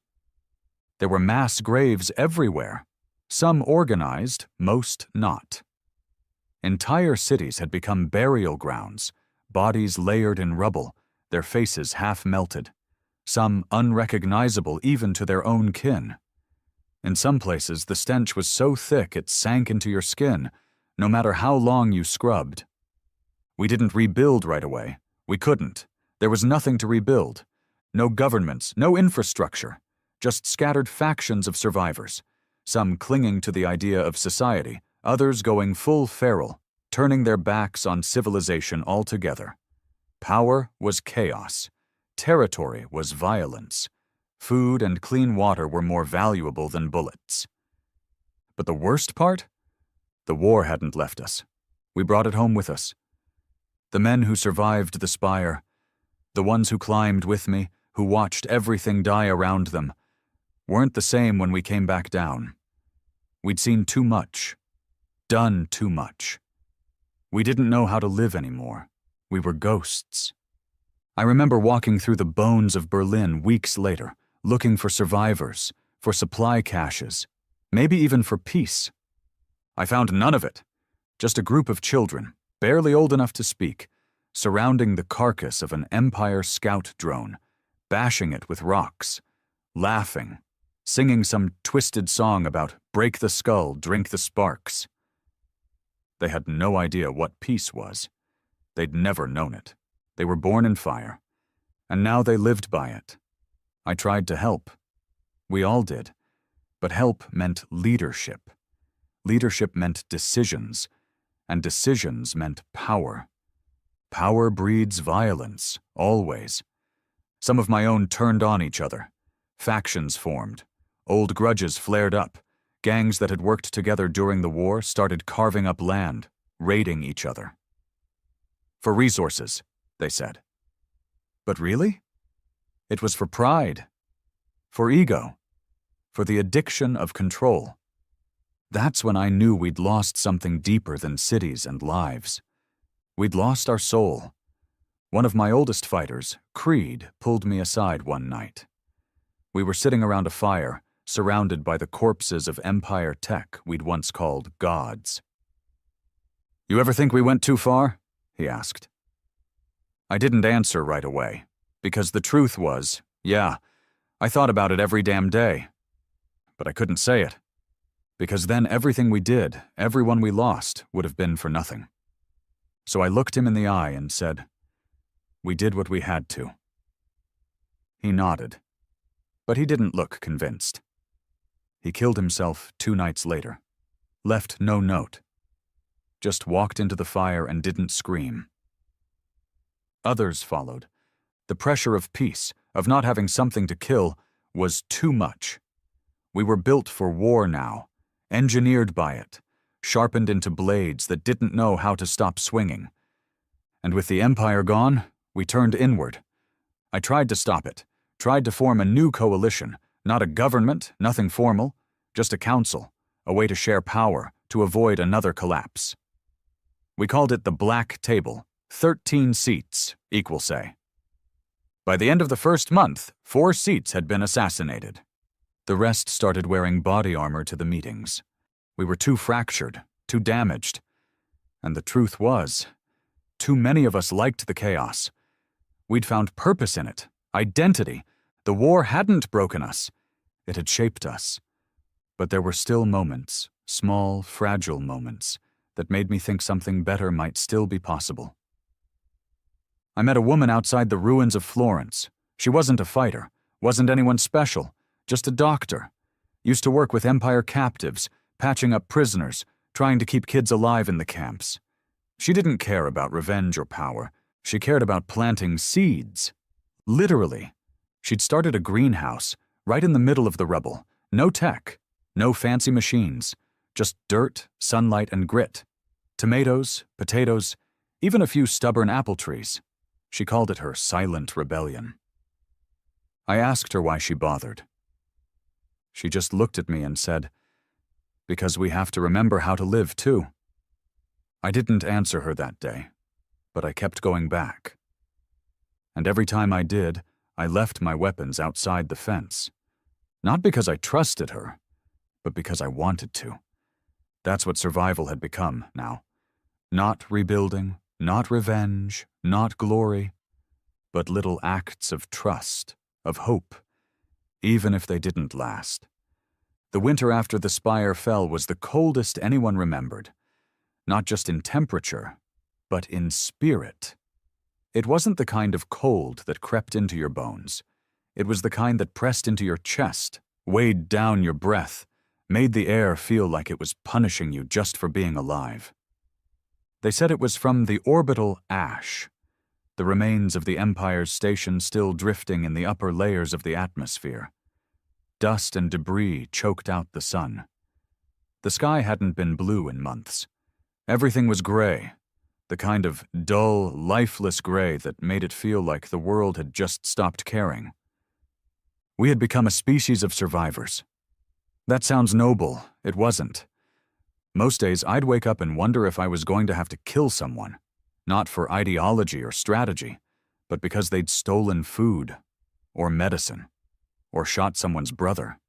There were mass graves everywhere, some organized, most not. Entire cities had become burial grounds, bodies layered in rubble, their faces half melted, some unrecognizable even to their own kin. In some places, the stench was so thick it sank into your skin, no matter how long you scrubbed. We didn't rebuild right away. We couldn't. There was nothing to rebuild. No governments, no infrastructure, just scattered factions of survivors, some clinging to the idea of society, others going full feral, turning their backs on civilization altogether. Power was chaos. Territory was violence. Food and clean water were more valuable than bullets. But the worst part? The war hadn't left us. We brought it home with us. The men who survived the spire, the ones who climbed with me, who watched everything die around them, weren't the same when we came back down. We'd seen too much, done too much. We didn't know how to live anymore. We were ghosts. I remember walking through the bones of Berlin weeks later, looking for survivors, for supply caches, maybe even for peace. I found none of it. Just a group of children, barely old enough to speak, surrounding the carcass of an Empire scout drone, bashing it with rocks, laughing, singing some twisted song about break the skull, drink the sparks. They had no idea what peace was. They'd never known it. They were born in fire, and now they lived by it. I tried to help. We all did. But help meant leadership. Leadership meant decisions, and decisions meant power. Power breeds violence, always. Some of my own turned on each other. Factions formed. Old grudges flared up. Gangs that had worked together during the war started carving up land, raiding each other. For resources, they said. But really? It was for pride, for ego, for the addiction of control. That's when I knew we'd lost something deeper than cities and lives. We'd lost our soul. One of my oldest fighters, Creed, pulled me aside one night. We were sitting around a fire, surrounded by the corpses of Empire tech we'd once called gods. "You ever think we went too far?" he asked. I didn't answer right away, because the truth was, yeah, I thought about it every damn day. But I couldn't say it, because then everything we did, everyone we lost, would have been for nothing. So I looked him in the eye and said, "We did what we had to." He nodded, but he didn't look convinced. He killed himself 2 nights later, left no note, just walked into the fire and didn't scream. Others followed. The pressure of peace, of not having something to kill, was too much. We were built for war now, engineered by it, sharpened into blades that didn't know how to stop swinging. And with the empire gone, we turned inward. I tried to stop it, tried to form a new coalition, not a government, nothing formal, just a council, a way to share power, to avoid another collapse. We called it the Black Table, 13 seats, equal say. By the end of the first month, 4 seats had been assassinated. The rest started wearing body armor to the meetings. We were too fractured, too damaged. And the truth was, too many of us liked the chaos. We'd found purpose in it, identity. The war hadn't broken us. It had shaped us. But there were still moments, small, fragile moments, that made me think something better might still be possible. I met a woman outside the ruins of Florence. She wasn't a fighter, wasn't anyone special, just a doctor. Used to work with Empire captives, patching up prisoners, trying to keep kids alive in the camps. She didn't care about revenge or power. She cared about planting seeds. Literally. She'd started a greenhouse, right in the middle of the rubble. No tech, no fancy machines, just dirt, sunlight, and grit. Tomatoes, potatoes, even a few stubborn apple trees. She called it her silent rebellion. I asked her why she bothered. She just looked at me and said, "Because we have to remember how to live, too." I didn't answer her that day, but I kept going back. And every time I did, I left my weapons outside the fence. Not because I trusted her, but because I wanted to. That's what survival had become now. Not rebuilding, not revenge, not glory, but little acts of trust, of hope, even if they didn't last. The winter after the spire fell was the coldest anyone remembered, not just in temperature, but in spirit. It wasn't the kind of cold that crept into your bones. It was the kind that pressed into your chest, weighed down your breath, made the air feel like it was punishing you just for being alive. They said it was from the orbital ash, the remains of the Empire's station still drifting in the upper layers of the atmosphere. Dust and debris choked out the sun. The sky hadn't been blue in months. Everything was gray, the kind of dull, lifeless gray that made it feel like the world had just stopped caring. We had become a species of survivors. That sounds noble. It wasn't. Most days I'd wake up and wonder if I was going to have to kill someone, not for ideology or strategy, but because they'd stolen food, or medicine, or shot someone's brother.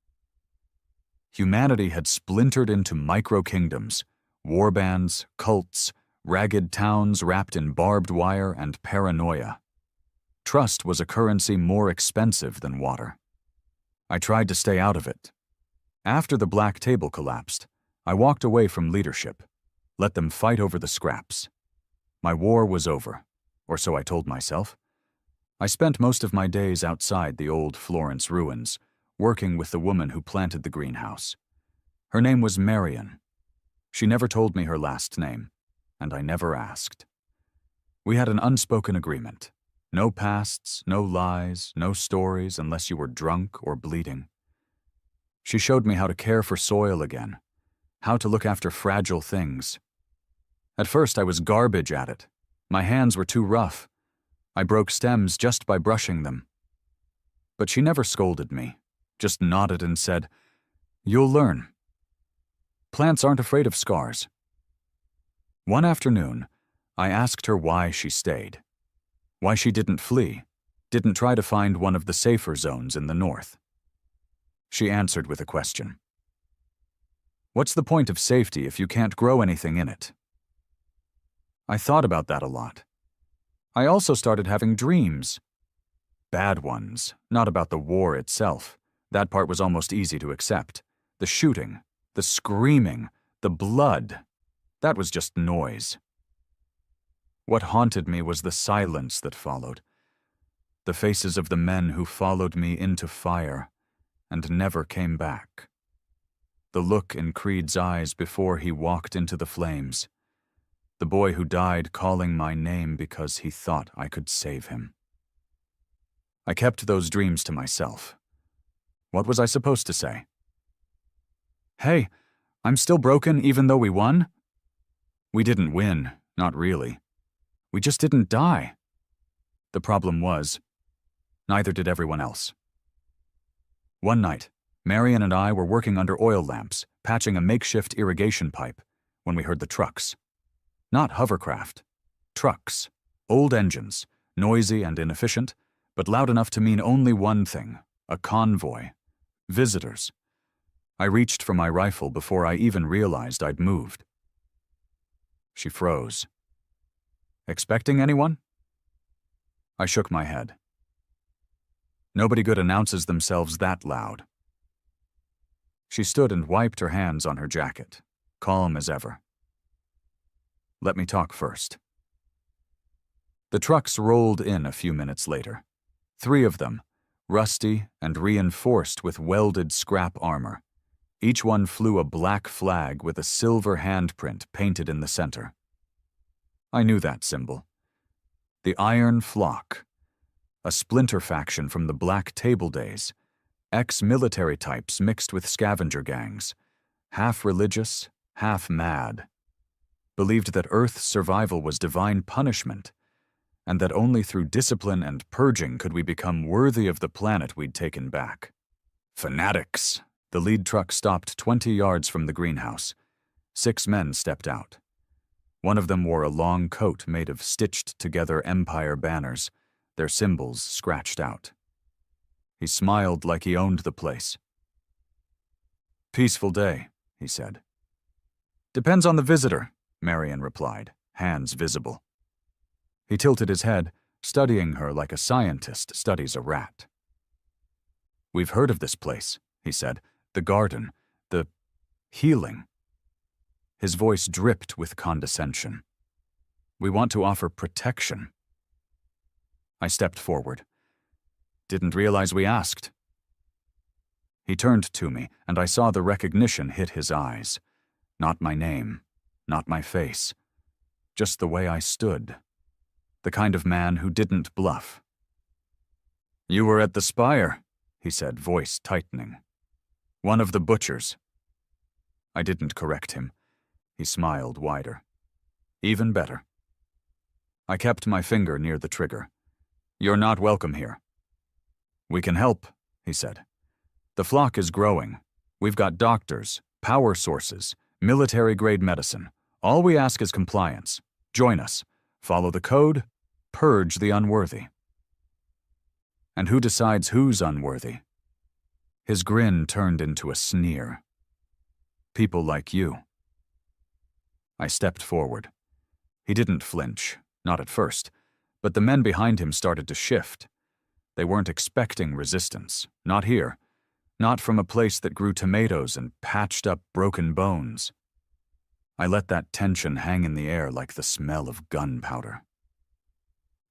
Humanity had splintered into micro-kingdoms, warbands, cults, ragged towns wrapped in barbed wire and paranoia. Trust was a currency more expensive than water. I tried to stay out of it. After the Black Table collapsed, I walked away from leadership, let them fight over the scraps. My war was over, or so I told myself. I spent most of my days outside the old Florence ruins, working with the woman who planted the greenhouse. Her name was Marion. She never told me her last name, and I never asked. We had an unspoken agreement. No pasts, no lies, no stories unless you were drunk or bleeding. She showed me how to care for soil again, how to look after fragile things. At first I was garbage at it. My hands were too rough. I broke stems just by brushing them. But she never scolded me, just nodded and said, "You'll learn." Plants aren't afraid of scars. One afternoon, I asked her why she stayed, why she didn't flee, didn't try to find one of the safer zones in the north. She answered with a question. "What's the point of safety if you can't grow anything in it?" I thought about that a lot. I also started having dreams. Bad ones, not about the war itself. That part was almost easy to accept. The shooting, the screaming, the blood, that was just noise. What haunted me was the silence that followed. The faces of the men who followed me into fire and never came back. The look in Creed's eyes before he walked into the flames. The boy who died calling my name because he thought I could save him. I kept those dreams to myself. What was I supposed to say? Hey, I'm still broken even though we won? We didn't win, not really. We just didn't die. The problem was, neither did everyone else. One night, Marion and I were working under oil lamps, patching a makeshift irrigation pipe, when we heard the trucks. Not hovercraft. Trucks. Old engines, noisy and inefficient, but loud enough to mean only one thing: a convoy. Visitors. I reached for my rifle before I even realized I'd moved. She froze. Expecting anyone? I shook my head. Nobody good announces themselves that loud. She stood and wiped her hands on her jacket, calm as ever. Let me talk first. The trucks rolled in a few minutes later. 3 of them, rusty and reinforced with welded scrap armor. Each one flew a black flag with a silver handprint painted in the center. I knew that symbol. The Iron Flock, a splinter faction from the Black Table days, ex-military types mixed with scavenger gangs, half religious, half mad. Believed that Earth's survival was divine punishment, and that only through discipline and purging could we become worthy of the planet we'd taken back. Fanatics! The lead truck stopped 20 yards from the greenhouse. 6 men stepped out. One of them wore a long coat made of stitched-together Empire banners, their symbols scratched out. He smiled like he owned the place. "Peaceful day," he said. "Depends on the visitor," Marion replied, hands visible. He tilted his head, studying her like a scientist studies a rat. "We've heard of this place," he said. "The garden, the healing." His voice dripped with condescension. "We want to offer protection." I stepped forward. "Didn't realize we asked." He turned to me, and I saw the recognition hit his eyes. Not my name, not my face, just the way I stood. The kind of man who didn't bluff. "You were at the spire," he said, voice tightening. "One of the butchers." I didn't correct him. He smiled wider. "Even better." I kept my finger near the trigger. "You're not welcome here." "We can help," he said. "The flock is growing. We've got doctors, power sources, military-grade medicine. All we ask is compliance. Join us. Follow the code. Purge the unworthy." "And who decides who's unworthy?" His grin turned into a sneer. "People like you." I stepped forward. He didn't flinch, not at first, but the men behind him started to shift. They weren't expecting resistance, not here, not from a place that grew tomatoes and patched up broken bones. I let that tension hang in the air like the smell of gunpowder.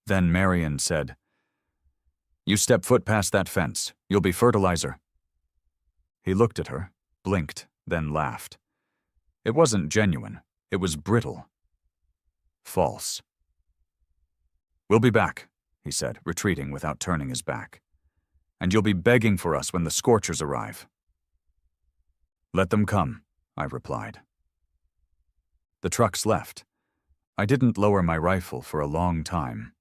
Then Marion said, "You step foot past that fence, you'll be fertilizer." He looked at her, blinked, then laughed. It wasn't genuine, it was brittle. False. "We'll be back," he said, retreating without turning his back. "And you'll be begging for us when the scorchers arrive." "Let them come," I replied. The trucks left. I didn't lower my rifle for a long time.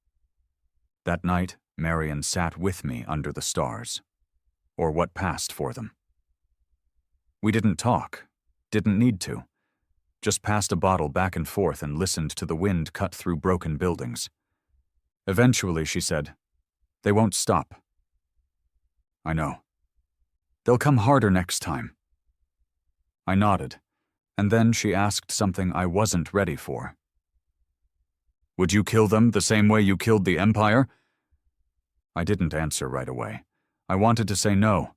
That night, Marion sat with me under the stars, or what passed for them. We didn't talk, didn't need to. Just passed a bottle back and forth and listened to the wind cut through broken buildings. Eventually, she said, "They won't stop." "I know. They'll come harder next time." I nodded, and then she asked something I wasn't ready for. Would you kill them the same way you killed the Empire? I didn't answer right away. I wanted to say no.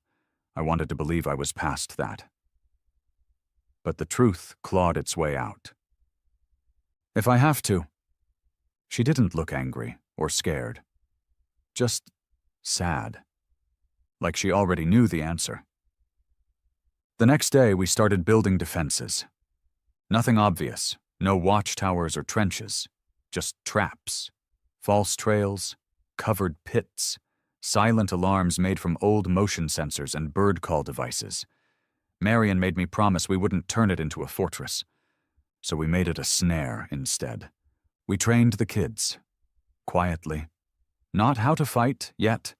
I wanted to believe I was past that. But the truth clawed its way out. If I have to. She didn't look angry or scared. Just sad. Like she already knew the answer. The next day, we started building defenses. Nothing obvious, no watchtowers or trenches, just traps, false trails, covered pits, silent alarms made from old motion sensors and bird call devices. Marion made me promise we wouldn't turn it into a fortress, so we made it a snare instead. We trained the kids, quietly. Not how to fight, yet,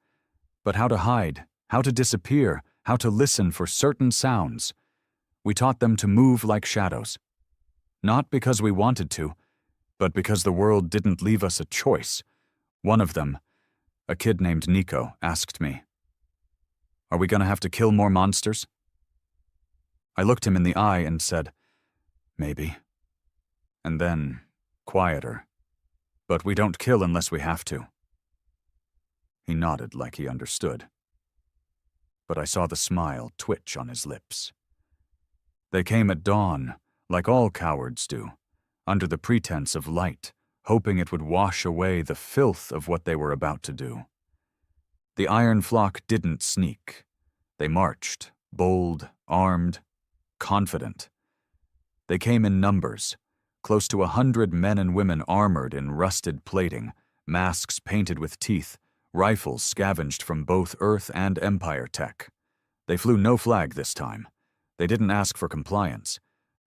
but how to hide, how to disappear, how to listen for certain sounds. We taught them to move like shadows. Not because we wanted to, but because the world didn't leave us a choice. One of them, a kid named Nico, asked me, "Are we going to have to kill more monsters?" I looked him in the eye and said, "Maybe." And then, quieter, "But we don't kill unless we have to." He nodded like he understood. But I saw the smile twitch on his lips. They came at dawn, like all cowards do, under the pretense of light, hoping it would wash away the filth of what they were about to do. The iron flock didn't sneak. They marched, bold, armed, confident. They came in numbers, close to 100 men and women armored in rusted plating, masks painted with teeth, rifles scavenged from both Earth and Empire tech. They flew no flag this time. They didn't ask for compliance.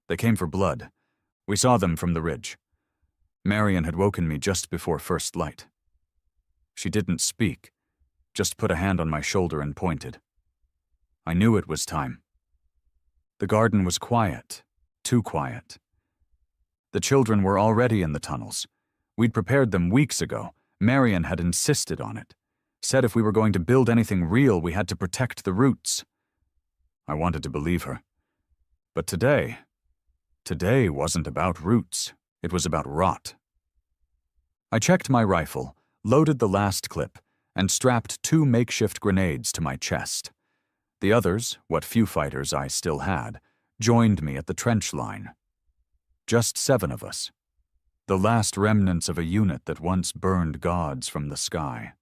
They came for blood. We saw them from the ridge. Marion had woken me just before first light. She didn't speak, just put a hand on my shoulder and pointed. I knew it was time. The garden was quiet, too quiet. The children were already in the tunnels. We'd prepared them weeks ago. Marion had insisted on it. Said if we were going to build anything real, we had to protect the roots. I wanted to believe her. But today wasn't about roots. It was about rot. I checked my rifle, loaded the last clip, and strapped 2 makeshift grenades to my chest. The others, what few fighters I still had, joined me at the trench line. Just 7 of us. The last remnants of a unit that once burned gods from the sky.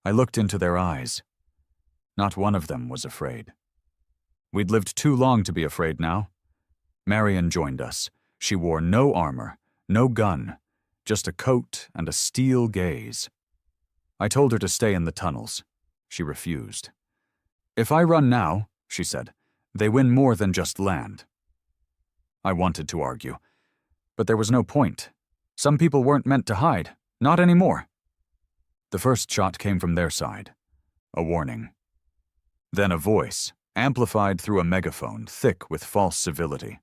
I looked into their eyes. Not one of them was afraid. We'd lived too long to be afraid now. Marion joined us. She wore no armor, no gun, just a coat and a steel gaze. I told her to stay in the tunnels. She refused. "If I run now," she said, "they win more than just land." I wanted to argue, but there was no point. Some people weren't meant to hide, not anymore. The first shot came from their side, a warning. Then a voice, amplified through a megaphone, thick with false civility.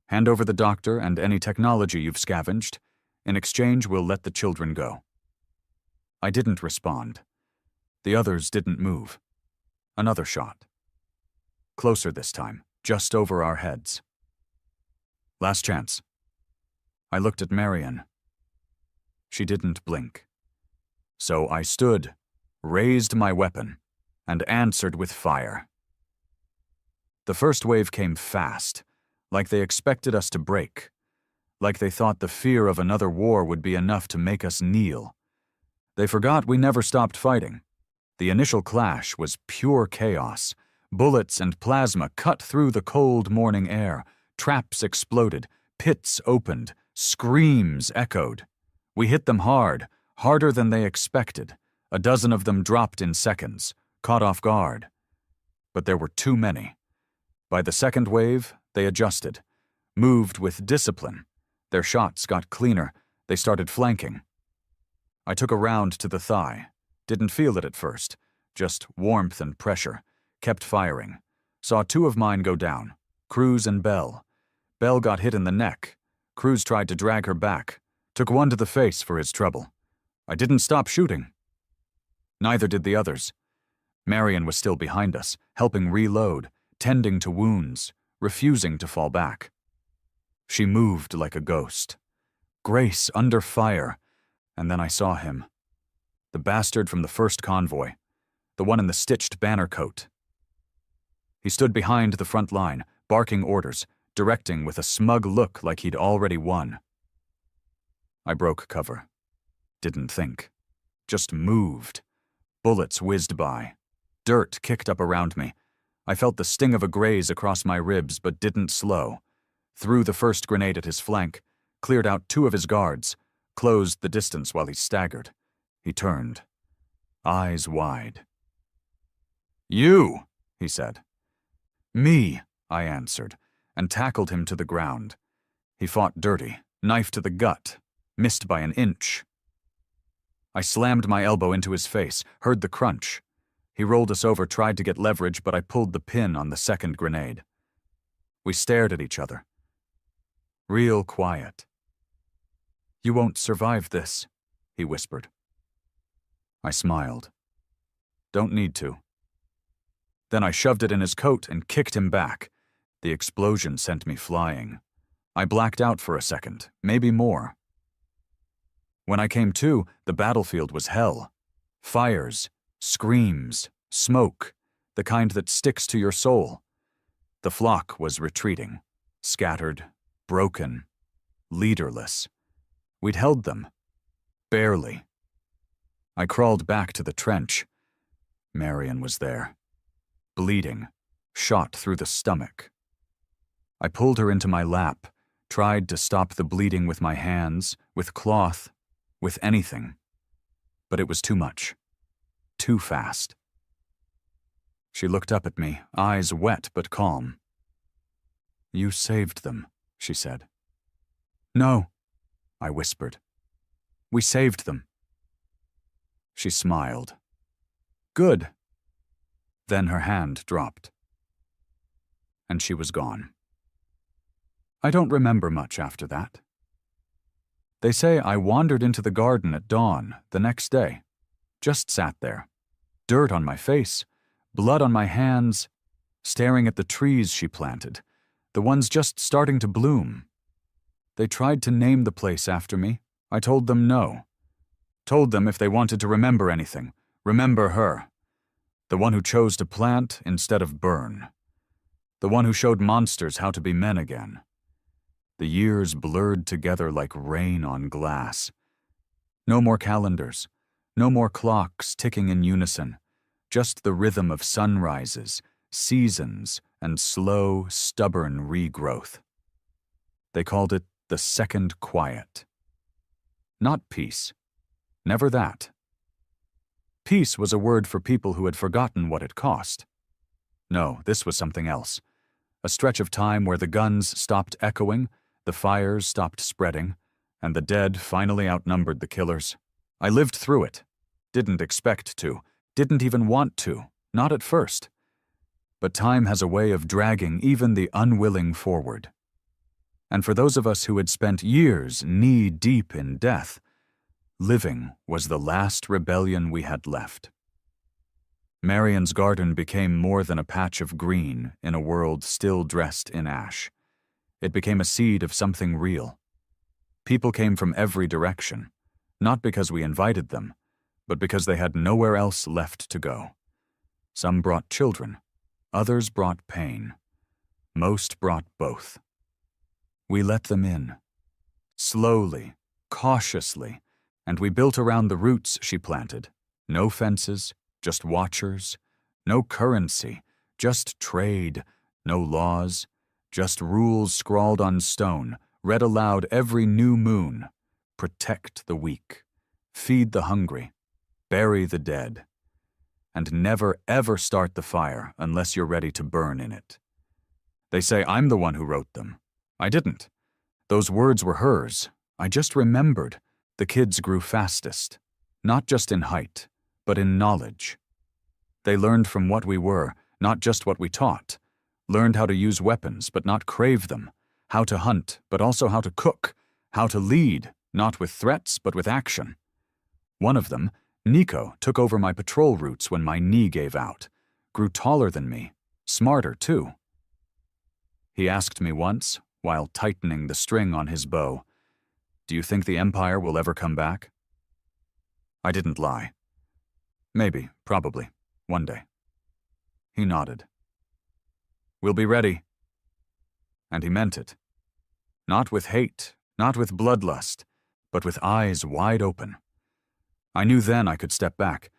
"Hand over the doctor and any technology you've scavenged. In exchange, we'll let the children go." I didn't respond. The others didn't move. Another shot. Closer this time, just over our heads. Last chance. I looked at Marion. She didn't blink. So I stood, raised my weapon, and answered with fire. The first wave came fast, like they expected us to break, like they thought the fear of another war would be enough to make us kneel. They forgot we never stopped fighting. The initial clash was pure chaos. Bullets and plasma cut through the cold morning air. Traps exploded, pits opened, screams echoed. We hit them hard, harder than they expected. A dozen of them dropped in seconds, caught off guard. But there were too many. By the second wave, they adjusted, moved with discipline. Their shots got cleaner. They started flanking. I took a round to the thigh. Didn't feel it at first, just warmth and pressure. Kept firing. Saw 2 of mine go down, Cruz and Bell. Bell got hit in the neck. Cruz tried to drag her back. Took one to the face for his trouble. I didn't stop shooting. Neither did the others. Marion was still behind us, helping reload, tending to wounds, refusing to fall back. She moved like a ghost. Grace under fire, and then I saw him. The bastard from the first convoy, the one in the stitched banner coat. He stood behind the front line, barking orders, directing with a smug look like he'd already won. I broke cover. Didn't think. Just moved. Bullets whizzed by. Dirt kicked up around me. I felt the sting of a graze across my ribs, but didn't slow. Threw the first grenade at his flank, cleared out 2 of his guards, closed the distance while he staggered. He turned, eyes wide. "You," he said. "Me," I answered, and tackled him to the ground. He fought dirty, knife to the gut, missed by an inch. I slammed my elbow into his face, heard the crunch. He rolled us over, tried to get leverage, but I pulled the pin on the second grenade. We stared at each other. Real quiet. "You won't survive this," he whispered. I smiled. "Don't need to." Then I shoved it in his coat and kicked him back. The explosion sent me flying. I blacked out for a second, maybe more. When I came to, the battlefield was hell. Fires, screams, smoke, the kind that sticks to your soul. The flock was retreating, scattered, broken, leaderless. We'd held them. Barely. I crawled back to the trench. Marion was there. Bleeding, shot through the stomach. I pulled her into my lap, tried to stop the bleeding with my hands, with cloth, with anything. But it was too much. Too fast. She looked up at me, eyes wet but calm. "You saved them," she said. "No," I whispered. "We saved them." She smiled. "Good." Then her hand dropped. And she was gone. I don't remember much after that. They say I wandered into the garden at dawn the next day. Just sat there. Dirt on my face, blood on my hands, staring at the trees she planted, the ones just starting to bloom. They tried to name the place after me. I told them no. Told them if they wanted to remember anything, remember her. The one who chose to plant instead of burn. The one who showed monsters how to be men again. The years blurred together like rain on glass. No more calendars. No more clocks ticking in unison. Just the rhythm of sunrises, seasons, and slow, stubborn regrowth. They called it the second quiet. Not peace. Never that. Peace was a word for people who had forgotten what it cost. No, this was something else. A stretch of time where the guns stopped echoing, the fires stopped spreading, and the dead finally outnumbered the killers. I lived through it. Didn't expect to. Didn't even want to. Not at first. But time has a way of dragging even the unwilling forward. And for those of us who had spent years knee-deep in death, living was the last rebellion we had left. Marion's garden became more than a patch of green in a world still dressed in ash. It became a seed of something real. People came from every direction, not because we invited them, but because they had nowhere else left to go. Some brought children, others brought pain. Most brought both. We let them in. Slowly, cautiously, and we built around the roots she planted. No fences, just watchers. No currency, just trade. No laws, just rules scrawled on stone, read aloud every new moon. Protect the weak. Feed the hungry. Bury the dead. And never ever start the fire unless you're ready to burn in it. They say I'm the one who wrote them. I didn't. Those words were hers. I just remembered. The kids grew fastest, not just in height, but in knowledge. They learned from what we were, not just what we taught. Learned how to use weapons, but not crave them. How to hunt, but also how to cook. How to lead, not with threats, but with action. One of them, Nico, took over my patrol routes when my knee gave out. Grew taller than me, smarter too. He asked me once, while tightening the string on his bow, Do you think the Empire will ever come back? I didn't lie. Maybe, probably, one day. He nodded. We'll be ready. And he meant it. Not with hate, not with bloodlust, but with eyes wide open. I knew then I could step back.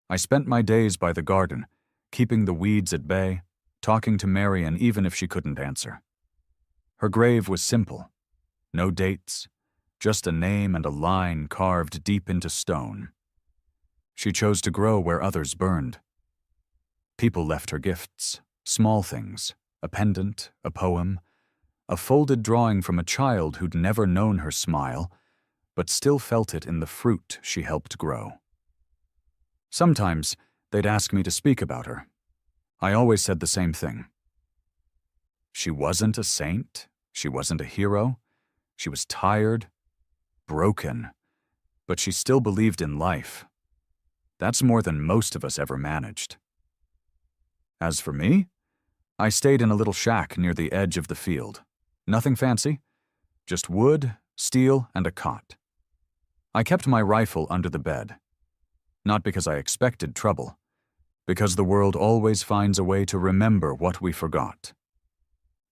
I spent my days by the garden, keeping the weeds at bay, talking to Marian even if she couldn't answer. Her grave was simple. No dates, just a name and a line carved deep into stone. She chose to grow where others burned. People left her gifts, small things, a pendant, a poem, a folded drawing from a child who'd never known her smile, but still felt it in the fruit she helped grow. Sometimes they'd ask me to speak about her. I always said the same thing. She wasn't a saint, she wasn't a hero, she was tired, broken, but she still believed in life. That's more than most of us ever managed. As for me, I stayed in a little shack near the edge of the field. Nothing fancy, just wood, steel, and a cot. I kept my rifle under the bed. Not because I expected trouble, because the world always finds a way to remember what we forgot.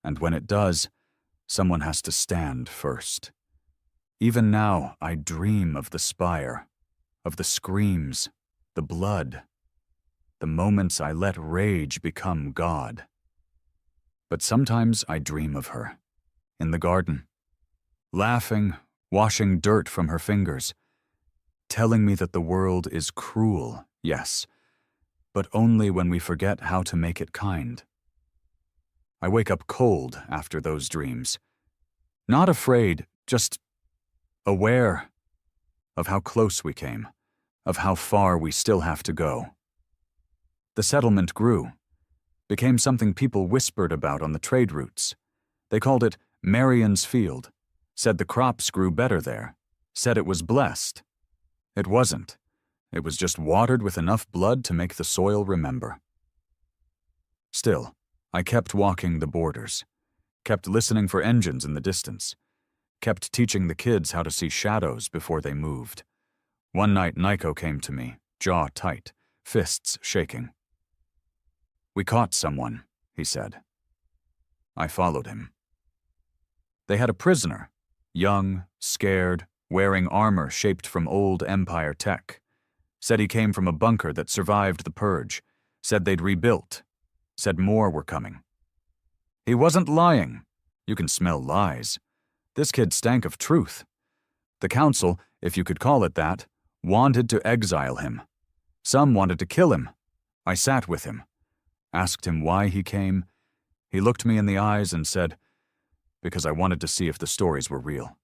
And when it does, someone has to stand first. Even now, I dream of the spire, of the screams, the blood, the moments I let rage become God. But sometimes I dream of her, in the garden, laughing, washing dirt from her fingers, telling me that the world is cruel, yes, but only when we forget how to make it kind. I wake up cold after those dreams. Not afraid, just aware of how close we came, of how far we still have to go. The settlement grew, became something people whispered about on the trade routes. They called it Marian's Field, said the crops grew better there, said it was blessed. It wasn't. It was just watered with enough blood to make the soil remember. Still, I kept walking the borders, kept listening for engines in the distance, kept teaching the kids how to see shadows before they moved. One night Nico came to me, jaw tight, fists shaking. "We caught someone," he said. I followed him. They had a prisoner, young, scared, wearing armor shaped from old Empire tech. Said he came from a bunker that survived the purge, said they'd rebuilt, said more were coming. He wasn't lying. You can smell lies. This kid stank of truth. The council, if you could call it that, wanted to exile him. Some wanted to kill him. I sat with him, asked him why he came. He looked me in the eyes and said, because I wanted to see if the stories were real,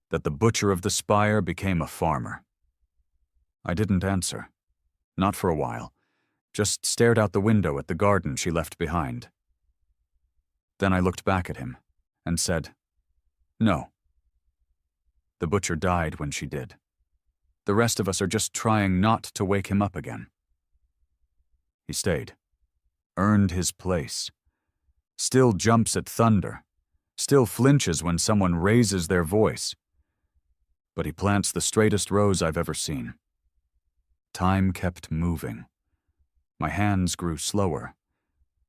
that the butcher of the spire became a farmer. I didn't answer. Not for a while. Just stared out the window at the garden she left behind. Then I looked back at him and said, "No." The butcher died when she did. The rest of us are just trying not to wake him up again. He stayed. Earned his place. Still jumps at thunder. Still flinches when someone raises their voice. But he plants the straightest rows I've ever seen. Time kept moving. My hands grew slower.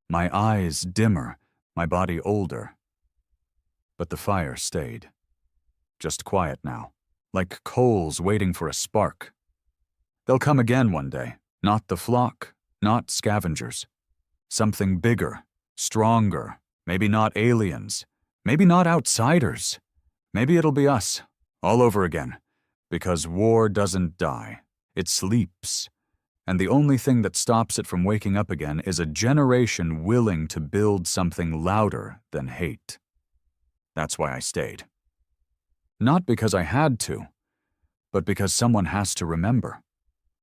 My eyes dimmer, my body older. But the fire stayed. Just quiet now, like coals waiting for a spark. They'll come again one day, not the flock, not scavengers. Something bigger, stronger, maybe not aliens, maybe not outsiders. Maybe it'll be us, all over again, because war doesn't die. It sleeps, and the only thing that stops it from waking up again is a generation willing to build something louder than hate. That's why I stayed. Not because I had to, but because someone has to remember.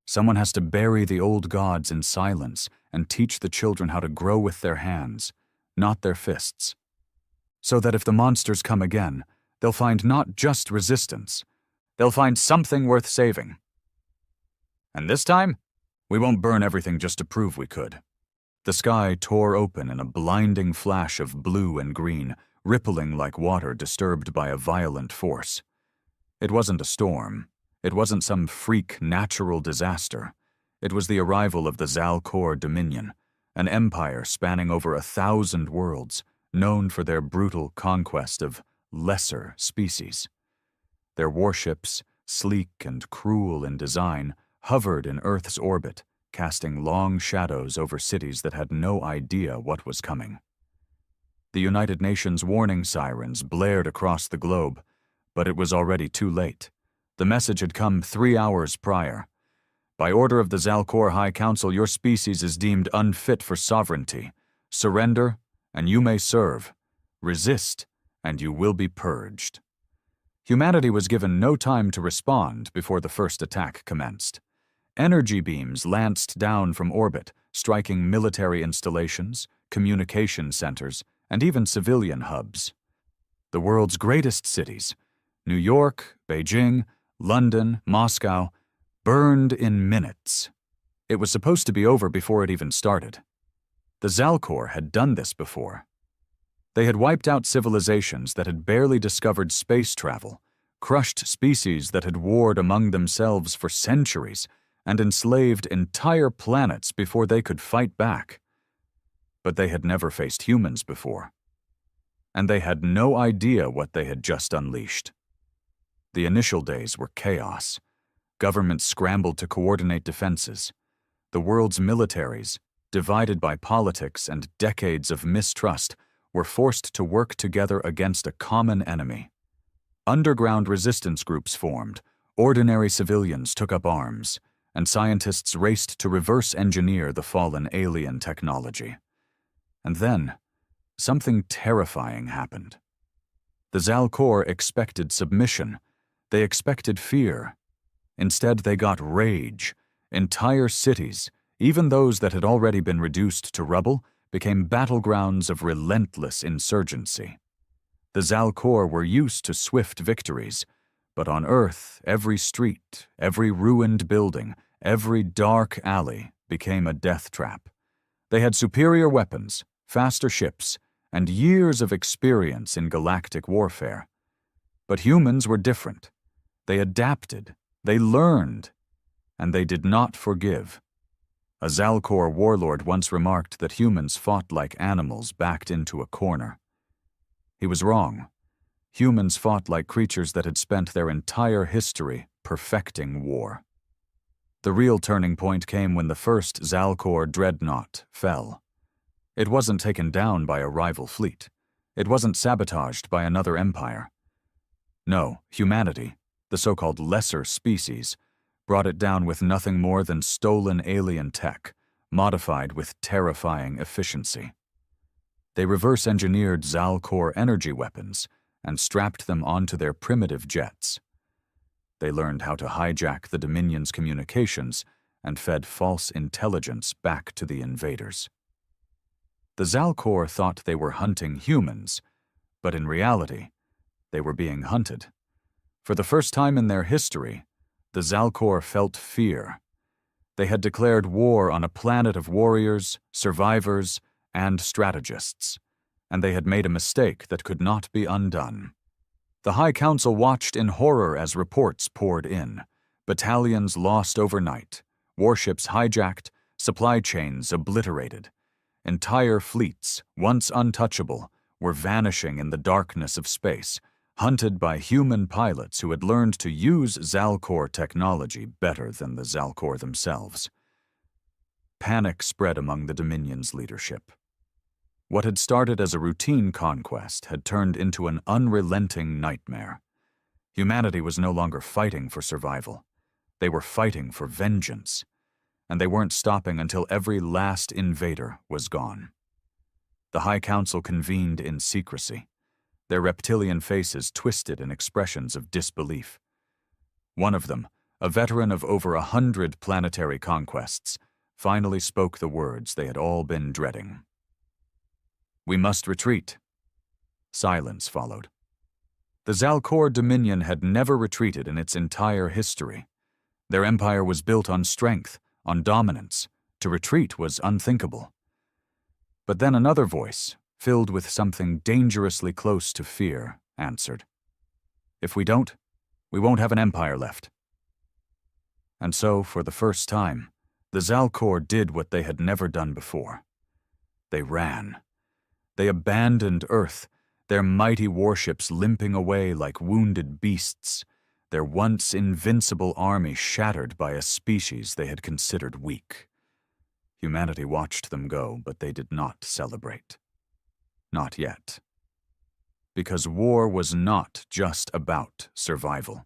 Someone has to bury the old gods in silence and teach the children how to grow with their hands, not their fists. So that if the monsters come again, they'll find not just resistance, they'll find something worth saving. And this time, we won't burn everything just to prove we could. The sky tore open in a blinding flash of blue and green, rippling like water disturbed by a violent force. It wasn't a storm. It wasn't some freak natural disaster. It was the arrival of the Zalcor Dominion, an empire spanning over 1,000 worlds, known for their brutal conquest of lesser species. Their warships, sleek and cruel in design, hovered in Earth's orbit, casting long shadows over cities that had no idea what was coming. The United Nations warning sirens blared across the globe, but it was already too late. The message had come 3 hours prior. By order of the Zalcor High Council, your species is deemed unfit for sovereignty. Surrender, and you may serve. Resist, and you will be purged. Humanity was given no time to respond before the first attack commenced. Energy beams lanced down from orbit, striking military installations, communication centers, and even civilian hubs. The world's greatest cities, New York, Beijing, London, Moscow, burned in minutes. It was supposed to be over before it even started. The Zalcor had done this before. They had wiped out civilizations that had barely discovered space travel, crushed species that had warred among themselves for centuries, and enslaved entire planets before they could fight back. But they had never faced humans before. And they had no idea what they had just unleashed. The initial days were chaos. Governments scrambled to coordinate defenses. The world's militaries, divided by politics and decades of mistrust, were forced to work together against a common enemy. Underground resistance groups formed, ordinary civilians took up arms, and scientists raced to reverse engineer the fallen alien technology. And then, something terrifying happened. The Zalcor expected submission. They expected fear. Instead, they got rage. Entire cities, even those that had already been reduced to rubble, became battlegrounds of relentless insurgency. The Zalcor were used to swift victories, but on Earth, every street, every ruined building, every dark alley became a death trap. They had superior weapons, faster ships, and years of experience in galactic warfare. But humans were different. They adapted, they learned, and they did not forgive. A Zalcor warlord once remarked that humans fought like animals backed into a corner. He was wrong. Humans fought like creatures that had spent their entire history perfecting war. The real turning point came when the first Zalcor dreadnought fell. It wasn't taken down by a rival fleet. It wasn't sabotaged by another empire. No, humanity, the so-called lesser species, brought it down with nothing more than stolen alien tech, modified with terrifying efficiency. They reverse-engineered Zalcor energy weapons and strapped them onto their primitive jets. They learned how to hijack the Dominion's communications and fed false intelligence back to the invaders. The Zalcor thought they were hunting humans, but in reality, they were being hunted. For the first time in their history, the Zalcor felt fear. They had declared war on a planet of warriors, survivors, and strategists, and they had made a mistake that could not be undone. The High Council watched in horror as reports poured in. Battalions lost overnight, warships hijacked, supply chains obliterated. Entire fleets, once untouchable, were vanishing in the darkness of space, hunted by human pilots who had learned to use Zalcor technology better than the Zalcor themselves. Panic spread among the Dominion's leadership. What had started as a routine conquest had turned into an unrelenting nightmare. Humanity was no longer fighting for survival. They were fighting for vengeance. And they weren't stopping until every last invader was gone. The High Council convened in secrecy, their reptilian faces twisted in expressions of disbelief. One of them, a veteran of over 100 planetary conquests, finally spoke the words they had all been dreading. "We must retreat." Silence followed. The Zalcor Dominion had never retreated in its entire history. Their empire was built on strength, on dominance. To retreat was unthinkable. But then another voice, filled with something dangerously close to fear, answered. "If we don't, We won't have an empire left. And so, for the first time, the Zalcor did what they had never done before. They ran. They abandoned Earth, their mighty warships limping away like wounded beasts, their once invincible army shattered by a species they had considered weak. Humanity watched them go, but they did not celebrate. Not yet. Because war was not just about survival.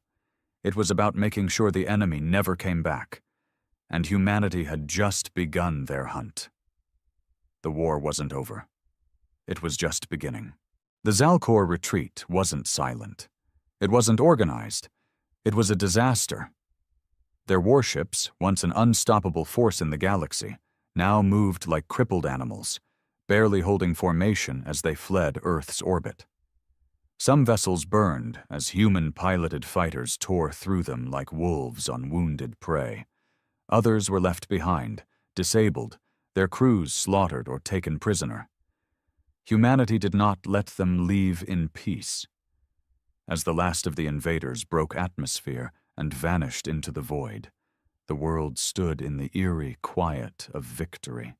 It was about making sure the enemy never came back, and humanity had just begun their hunt. The war wasn't over. It was just beginning. The Zalcor retreat wasn't silent. It wasn't organized. It was a disaster. Their warships, once an unstoppable force in the galaxy, now moved like crippled animals, barely holding formation as they fled Earth's orbit. Some vessels burned as human-piloted fighters tore through them like wolves on wounded prey. Others were left behind, disabled, their crews slaughtered or taken prisoner. Humanity did not let them leave in peace. As the last of the invaders broke atmosphere and vanished into the void, the world stood in the eerie quiet of victory.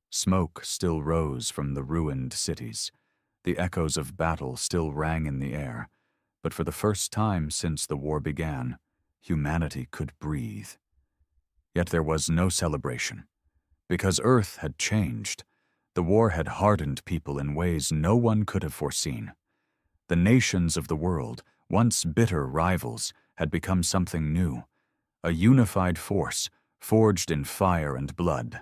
Smoke still rose from the ruined cities. The echoes of battle still rang in the air, but for the first time since the war began, humanity could breathe. Yet there was no celebration. Because Earth had changed, the war had hardened people in ways no one could have foreseen. The nations of the world, once bitter rivals, had become something new, a unified force forged in fire and blood.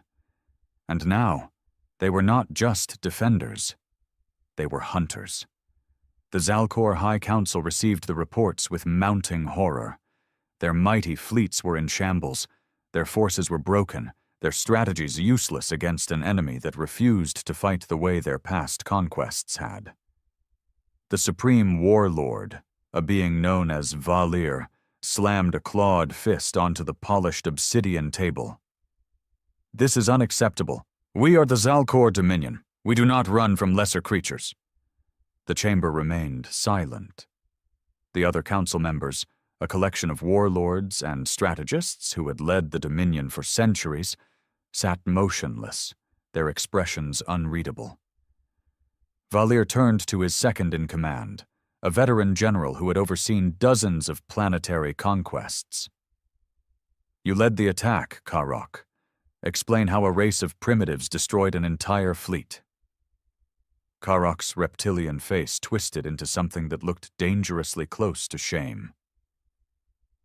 And now, they were not just defenders. They were hunters. The Zalcor High Council received the reports with mounting horror. Their mighty fleets were in shambles. Their forces were broken, their strategies useless against an enemy that refused to fight the way their past conquests had. The Supreme Warlord, a being known as Valir, slammed a clawed fist onto the polished obsidian table. "This is unacceptable. We are the Zalcor Dominion. We do not run from lesser creatures." The chamber remained silent. The other council members, a collection of warlords and strategists who had led the Dominion for centuries, sat motionless, their expressions unreadable. Valir turned to his second-in-command, a veteran general who had overseen dozens of planetary conquests. "You led the attack, Karok. Explain how a race of primitives destroyed an entire fleet." Karok's reptilian face twisted into something that looked dangerously close to shame.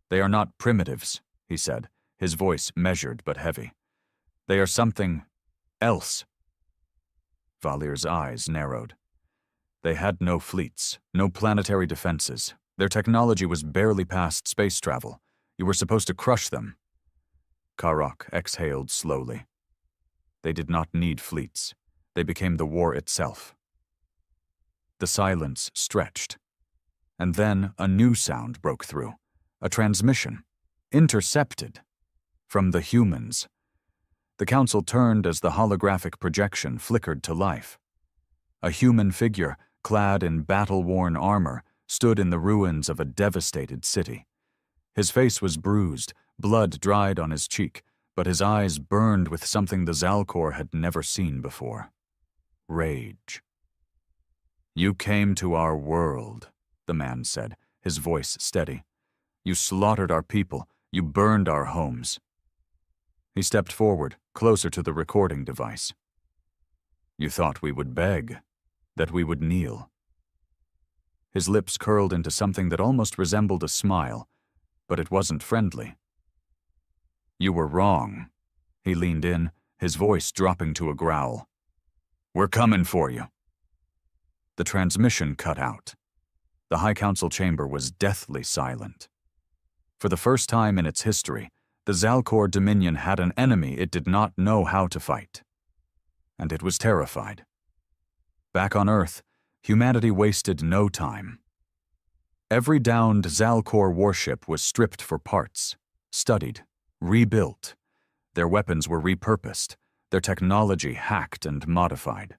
"They are not primitives," he said, his voice measured but heavy. "They are something else." Valir's eyes narrowed. They had no fleets, no planetary defenses. Their technology was barely past space travel. You were supposed to crush them. Karok exhaled slowly. They did not need fleets. They became the war itself. The silence stretched. And then a new sound broke through. A transmission. Intercepted. From the humans. The council turned as the holographic projection flickered to life. A human figure, clad in battle-worn armor, stood in the ruins of a devastated city. His face was bruised, blood dried on his cheek, but his eyes burned with something the Zalcor had never seen before. Rage. "You came to our world," the man said, his voice steady. "You slaughtered our people. You burned our homes." He stepped forward, closer to the recording device. "You thought we would beg, that we would kneel." His lips curled into something that almost resembled a smile, but it wasn't friendly. "You were wrong." He leaned in, his voice dropping to a growl. "We're coming for you." The transmission cut out. The High Council chamber was deathly silent. For the first time in its history, the Zalcor Dominion had an enemy it did not know how to fight. And it was terrified. Back on Earth, humanity wasted no time. Every downed Zalcor warship was stripped for parts, studied, rebuilt. Their weapons were repurposed, their technology hacked and modified.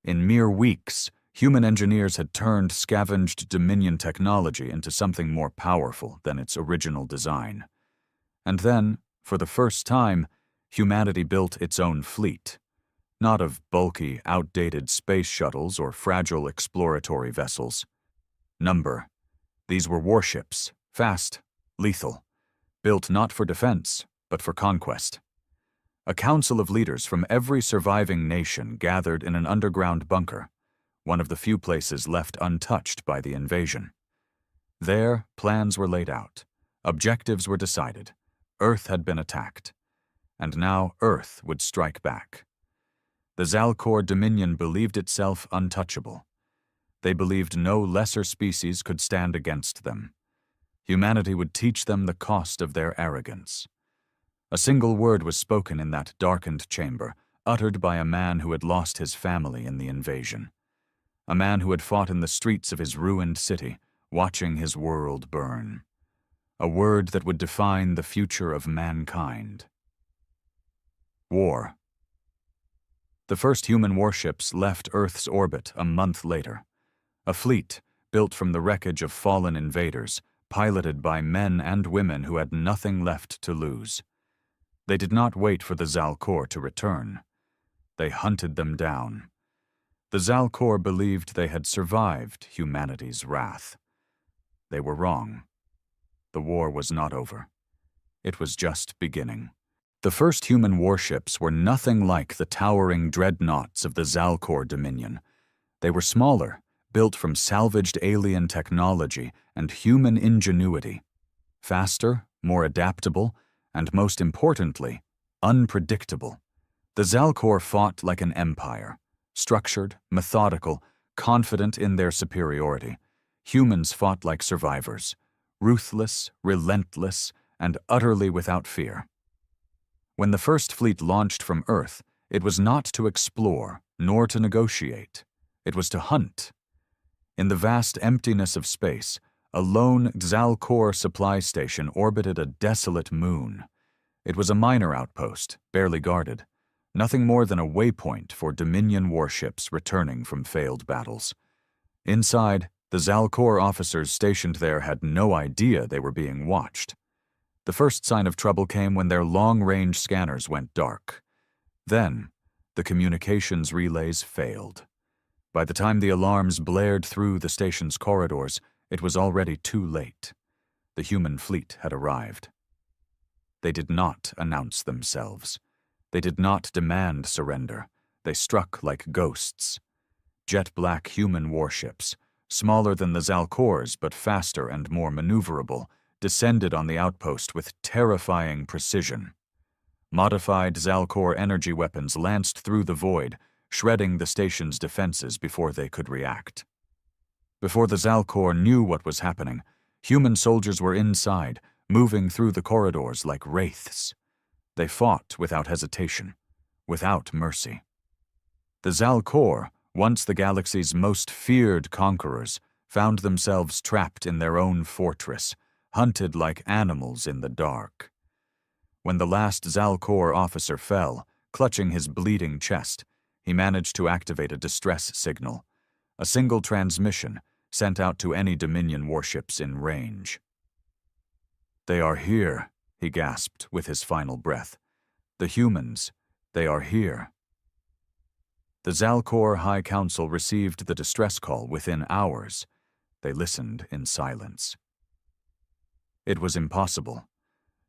In mere weeks, Human engineers had turned scavenged Dominion technology into something more powerful than its original design. And then, for the first time, humanity built its own fleet. Not of bulky, outdated space shuttles or fragile exploratory vessels. These were warships, fast, lethal, built not for defense, but for conquest. A council of leaders from every surviving nation gathered in an underground bunker, one of the few places left untouched by the invasion. There, plans were laid out, objectives were decided, Earth had been attacked, and now Earth would strike back. The Zalcor Dominion believed itself untouchable. They believed no lesser species could stand against them. Humanity would teach them the cost of their arrogance. A single word was spoken in that darkened chamber, uttered by a man who had lost his family in the invasion. A man who had fought in the streets of his ruined city, watching his world burn. A word that would define the future of mankind. War. The first human warships left Earth's orbit a month later. A fleet, built from the wreckage of fallen invaders, piloted by men and women who had nothing left to lose. They did not wait for the Zalcor to return. They hunted them down. The Zalcor believed they had survived humanity's wrath. They were wrong. The war was not over. It was just beginning. The first human warships were nothing like the towering dreadnoughts of the Zalcor Dominion. They were smaller, built from salvaged alien technology and human ingenuity. Faster, more adaptable, and most importantly, unpredictable. The Zalcor fought like an empire, structured, methodical, confident in their superiority. Humans fought like survivors, ruthless, relentless, and utterly without fear. When the first fleet launched from Earth, it was not to explore, nor to negotiate. It was to hunt. In the vast emptiness of space, a lone Zalcor supply station orbited a desolate moon. It was a minor outpost, barely guarded, nothing more than a waypoint for Dominion warships returning from failed battles. Inside, the Zalcor officers stationed there had no idea they were being watched. The first sign of trouble came when their long-range scanners went dark. Then, the communications relays failed. By the time the alarms blared through the station's corridors, it was already too late. The human fleet had arrived. They did not announce themselves. They did not demand surrender. They struck like ghosts. Jet-black human warships, smaller than the Zalcors but faster and more maneuverable, descended on the outpost with terrifying precision. Modified Zalcor energy weapons lanced through the void, shredding the station's defenses before they could react. Before the Zalcor knew what was happening, human soldiers were inside, moving through the corridors like wraiths. They fought without hesitation, without mercy. The Zalcor, once the galaxy's most feared conquerors, found themselves trapped in their own fortress, hunted like animals in the dark. When the last Zalcor officer fell, clutching his bleeding chest, he managed to activate a distress signal, a single transmission sent out to any Dominion warships in range. "They are here," he gasped with his final breath. "The humans, they are here." The Zalcor High Council received the distress call within hours. They listened in silence. It was impossible.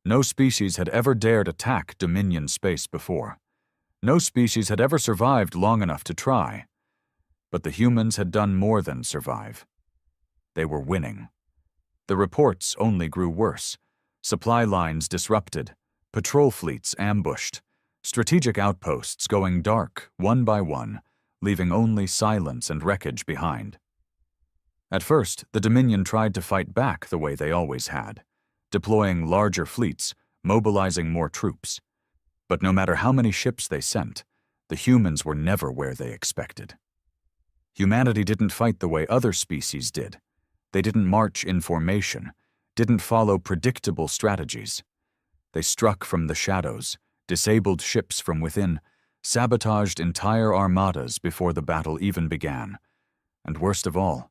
No species had ever dared attack Dominion space before. No species had ever survived long enough to try. But the humans had done more than survive. They were winning. The reports only grew worse. Supply lines disrupted, patrol fleets ambushed, strategic outposts going dark one by one, leaving only silence and wreckage behind. At first, the Dominion tried to fight back the way they always had, deploying larger fleets, mobilizing more troops. But no matter how many ships they sent, the humans were never where they expected. Humanity didn't fight the way other species did. They didn't march in formation, didn't follow predictable strategies. They struck from the shadows, disabled ships from within, sabotaged entire armadas before the battle even began. And worst of all,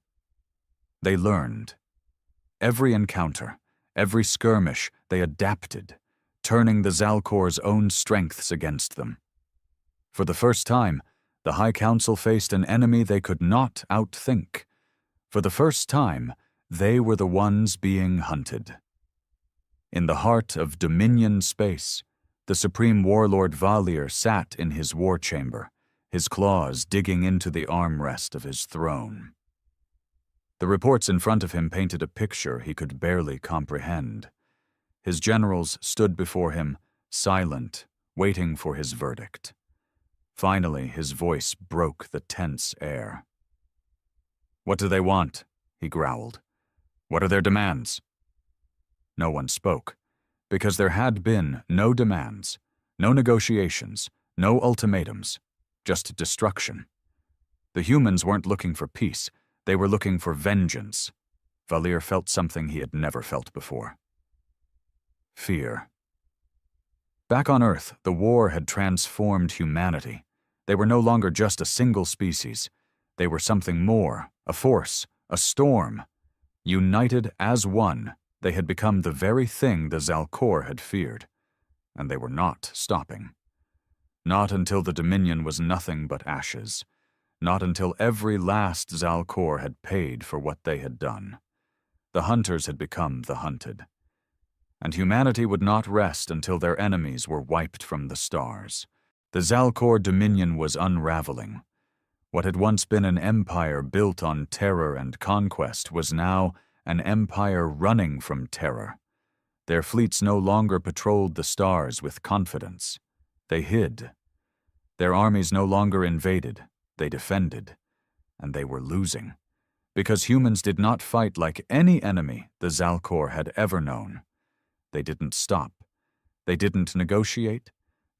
they learned. Every encounter, every skirmish, they adapted, turning the Zalkor's own strengths against them. For the first time, the High Council faced an enemy they could not outthink. For the first time, they were the ones being hunted. In the heart of Dominion space, the Supreme Warlord Valier sat in his war chamber, his claws digging into the armrest of his throne. The reports in front of him painted a picture he could barely comprehend. His generals stood before him, silent, waiting for his verdict. Finally, his voice broke the tense air. "What do they want?" he growled. "What are their demands?" No one spoke, because there had been no demands, no negotiations, no ultimatums, just destruction. The humans weren't looking for peace, they were looking for vengeance. Valier felt something he had never felt before. Fear. Back on Earth, the war had transformed humanity. They were no longer just a single species. They were something more, a force, a storm. United as one, they had become the very thing the Zalkor had feared. And they were not stopping. Not until the Dominion was nothing but ashes. Not until every last Zalkor had paid for what they had done. The hunters had become the hunted. And humanity would not rest until their enemies were wiped from the stars. The Zalkor Dominion was unraveling. What had once been an empire built on terror and conquest was now an empire running from terror. Their fleets no longer patrolled the stars with confidence. They hid. Their armies no longer invaded. They defended. And they were losing. Because humans did not fight like any enemy the Zalkor had ever known. They didn't stop. They didn't negotiate.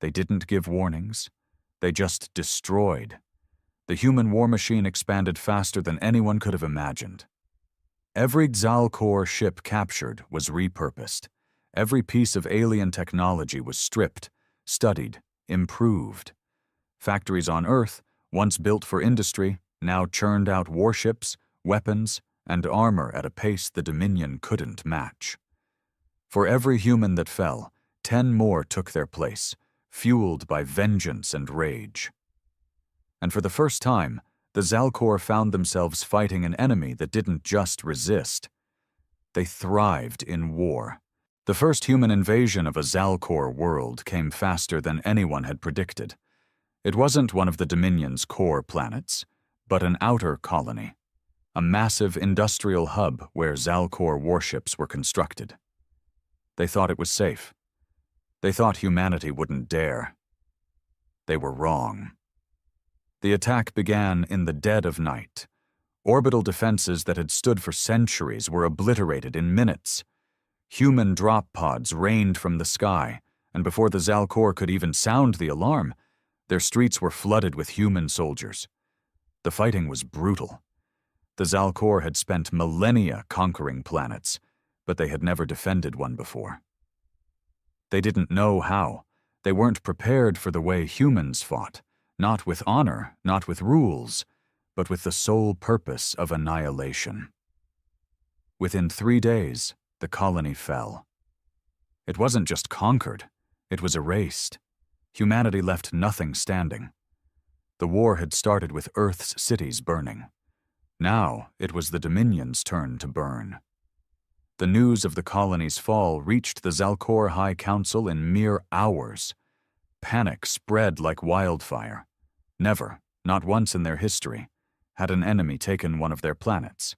They didn't give warnings. They just destroyed. The human war machine expanded faster than anyone could have imagined. Every Zalkor ship captured was repurposed. Every piece of alien technology was stripped, studied, improved. Factories on Earth, once built for industry, now churned out warships, weapons, and armor at a pace the Dominion couldn't match. For every human that fell, 10 more took their place, fueled by vengeance and rage. And for the first time, the Zalkor found themselves fighting an enemy that didn't just resist. They thrived in war. The first human invasion of a Zalkor world came faster than anyone had predicted. It wasn't one of the Dominion's core planets, but an outer colony, a massive industrial hub where Zalkor warships were constructed. They thought it was safe. They thought humanity wouldn't dare. They were wrong. The attack began in the dead of night. Orbital defenses that had stood for centuries were obliterated in minutes. Human drop pods rained from the sky, and before the Zalkor could even sound the alarm, their streets were flooded with human soldiers. The fighting was brutal. The Zalkor had spent millennia conquering planets, but they had never defended one before. They didn't know how. They weren't prepared for the way humans fought, not with honor, not with rules, but with the sole purpose of annihilation. Within 3 days, the colony fell. It wasn't just conquered, it was erased. Humanity left nothing standing. The war had started with Earth's cities burning. Now it was the Dominion's turn to burn. The news of the colony's fall reached the Zalkor High Council in mere hours. Panic spread like wildfire. Never, not once in their history, had an enemy taken one of their planets,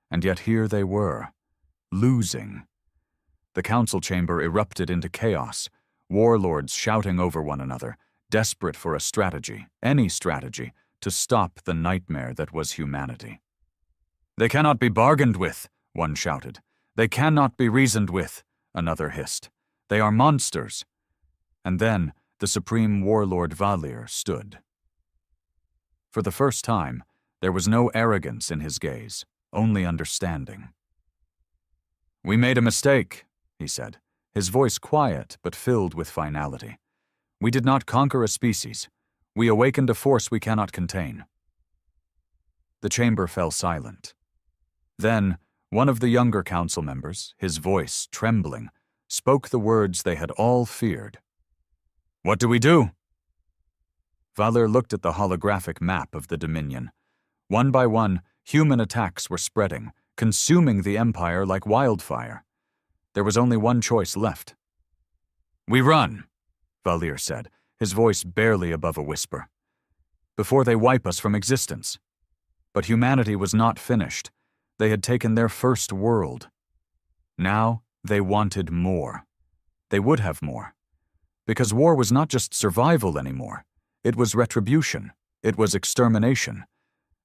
and yet here they were, losing. The council chamber erupted into chaos, warlords shouting over one another, desperate for a strategy, any strategy, to stop the nightmare that was humanity. "They cannot be bargained with," one shouted. "They cannot be reasoned with," another hissed. "They are monsters." And then the Supreme Warlord Valier stood. For the first time, there was no arrogance in his gaze, only understanding. "We made a mistake," he said, his voice quiet but filled with finality. "We did not conquer a species. We awakened a force we cannot contain." The chamber fell silent. Then, one of the younger council members, his voice trembling, spoke the words they had all feared. "What do we do?" Valir looked at the holographic map of the Dominion. One by one, human attacks were spreading, consuming the Empire like wildfire. There was only one choice left. "We run," Valir said, his voice barely above a whisper. "Before they wipe us from existence." But humanity was not finished. They had taken their first world. Now they wanted more. They would have more. Because war was not just survival anymore. It was retribution. It was extermination.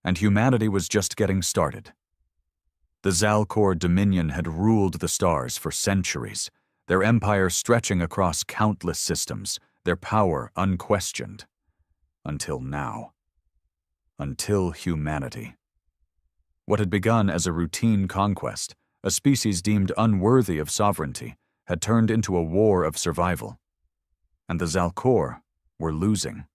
And humanity was just getting started. The Zalcor Dominion had ruled the stars for centuries, their empire stretching across countless systems, their power unquestioned. Until now. Until humanity. What had begun as a routine conquest, a species deemed unworthy of sovereignty, had turned into a war of survival. And the Zalcor were losing.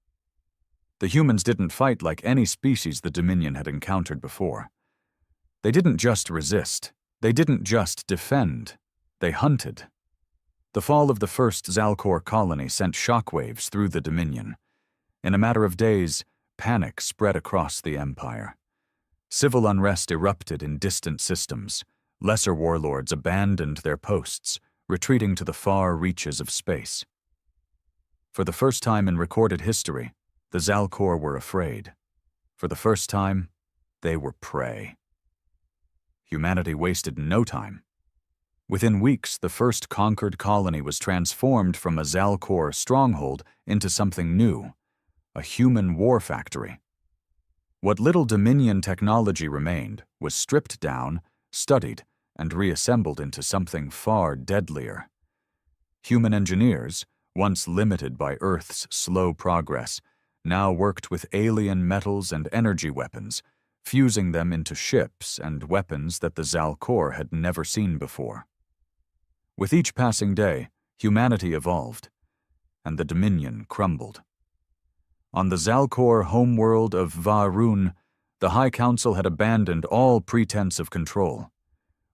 The humans didn't fight like any species the Dominion had encountered before. They didn't just resist. They didn't just defend. They hunted. The fall of the first Zalcor colony sent shockwaves through the Dominion. In a matter of days, panic spread across the Empire. Civil unrest erupted in distant systems. Lesser warlords abandoned their posts, retreating to the far reaches of space. For the first time in recorded history, the Zalcor were afraid. For the first time, they were prey. Humanity wasted no time. Within weeks, the first conquered colony was transformed from a Zalcor stronghold into something new, a human war factory. What little Dominion technology remained was stripped down, studied, and reassembled into something far deadlier. Human engineers, once limited by Earth's slow progress, now worked with alien metals and energy weapons, fusing them into ships and weapons that the Zalcor had never seen before. With each passing day, humanity evolved, and the Dominion crumbled. On the Zalcor homeworld of Va'Run, the High Council had abandoned all pretense of control.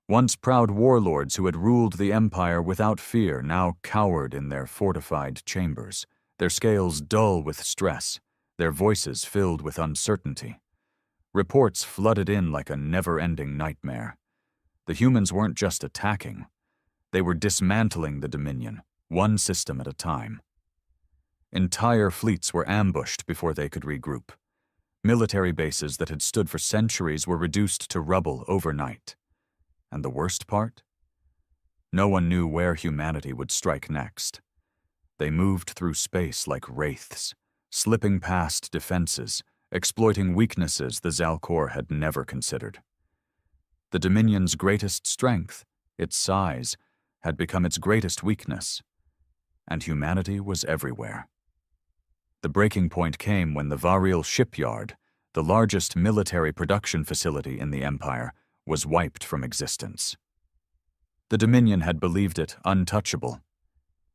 Once proud warlords who had ruled the Empire without fear now cowered in their fortified chambers, their scales dull with stress, their voices filled with uncertainty. Reports flooded in like a never-ending nightmare. The humans weren't just attacking. They were dismantling the Dominion, one system at a time. Entire fleets were ambushed before they could regroup. Military bases that had stood for centuries were reduced to rubble overnight. And the worst part? No one knew where humanity would strike next. They moved through space like wraiths, slipping past defenses, exploiting weaknesses the Zalcor had never considered. The Dominion's greatest strength, its size, had become its greatest weakness. And humanity was everywhere. The breaking point came when the Varial shipyard, the largest military production facility in the Empire, was wiped from existence. The Dominion had believed it untouchable.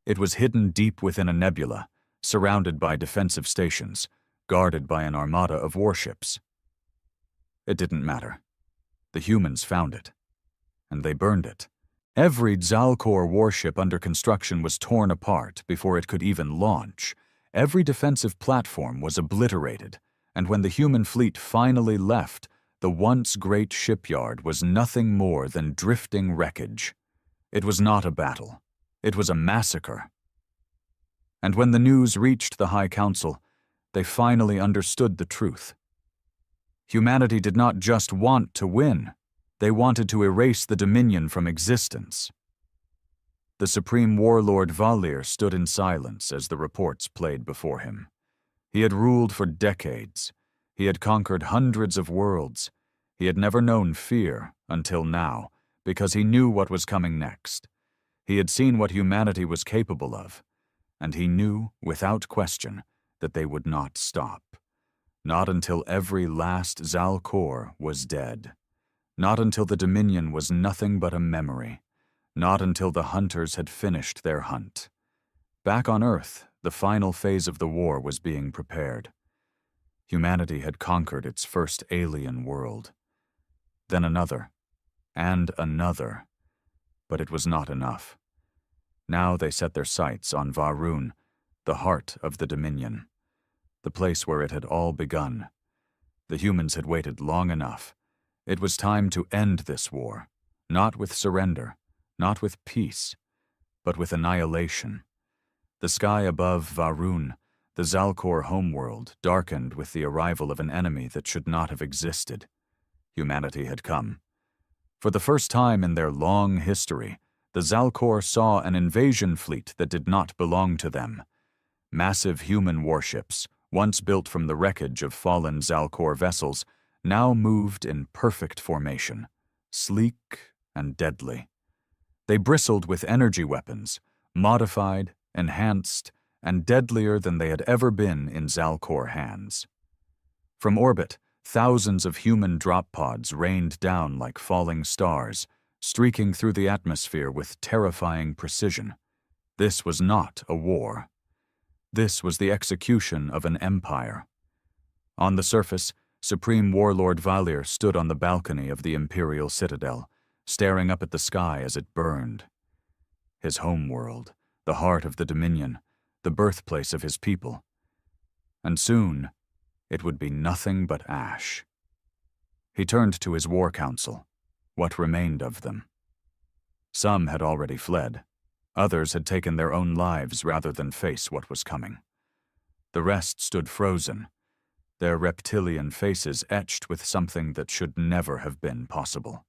It was hidden deep within a nebula, surrounded by defensive stations, guarded by an armada of warships. It didn't matter. The humans found it, and they burned it. Every Zalcor warship under construction was torn apart before it could even launch. Every defensive platform was obliterated, and when the human fleet finally left, the once great shipyard was nothing more than drifting wreckage. It was not a battle. It was a massacre. And when the news reached the High Council, they finally understood the truth. Humanity did not just want to win. They wanted to erase the Dominion from existence. The Supreme Warlord Valir stood in silence as the reports played before him. He had ruled for decades. He had conquered hundreds of worlds. He had never known fear until now, because he knew what was coming next. He had seen what humanity was capable of, and he knew, without question, that they would not stop. Not until every last Zalcor was dead. Not until the Dominion was nothing but a memory. Not until the hunters had finished their hunt. Back on Earth, the final phase of the war was being prepared. Humanity had conquered its first alien world. Then another, and another, but it was not enough. Now they set their sights on Va'ruun, the heart of the Dominion, the place where it had all begun. The humans had waited long enough. It was time to end this war, not with surrender, not with peace, but with annihilation. The sky above Va'ruun, the Zalcor homeworld, darkened with the arrival of an enemy that should not have existed. Humanity had come. For the first time in their long history, the Zalcor saw an invasion fleet that did not belong to them. Massive human warships, once built from the wreckage of fallen Zalcor vessels, now moved in perfect formation, sleek and deadly. They bristled with energy weapons, modified, enhanced, and deadlier than they had ever been in Zalcor hands. From orbit, thousands of human drop pods rained down like falling stars, streaking through the atmosphere with terrifying precision. This was not a war. This was the execution of an empire. On the surface, Supreme Warlord Valir stood on the balcony of the Imperial Citadel, staring up at the sky as it burned. His homeworld, the heart of the Dominion, the birthplace of his people. And soon, it would be nothing but ash. He turned to his war council, what remained of them. Some had already fled. Others had taken their own lives rather than face what was coming. The rest stood frozen, their reptilian faces etched with something that should never have been possible.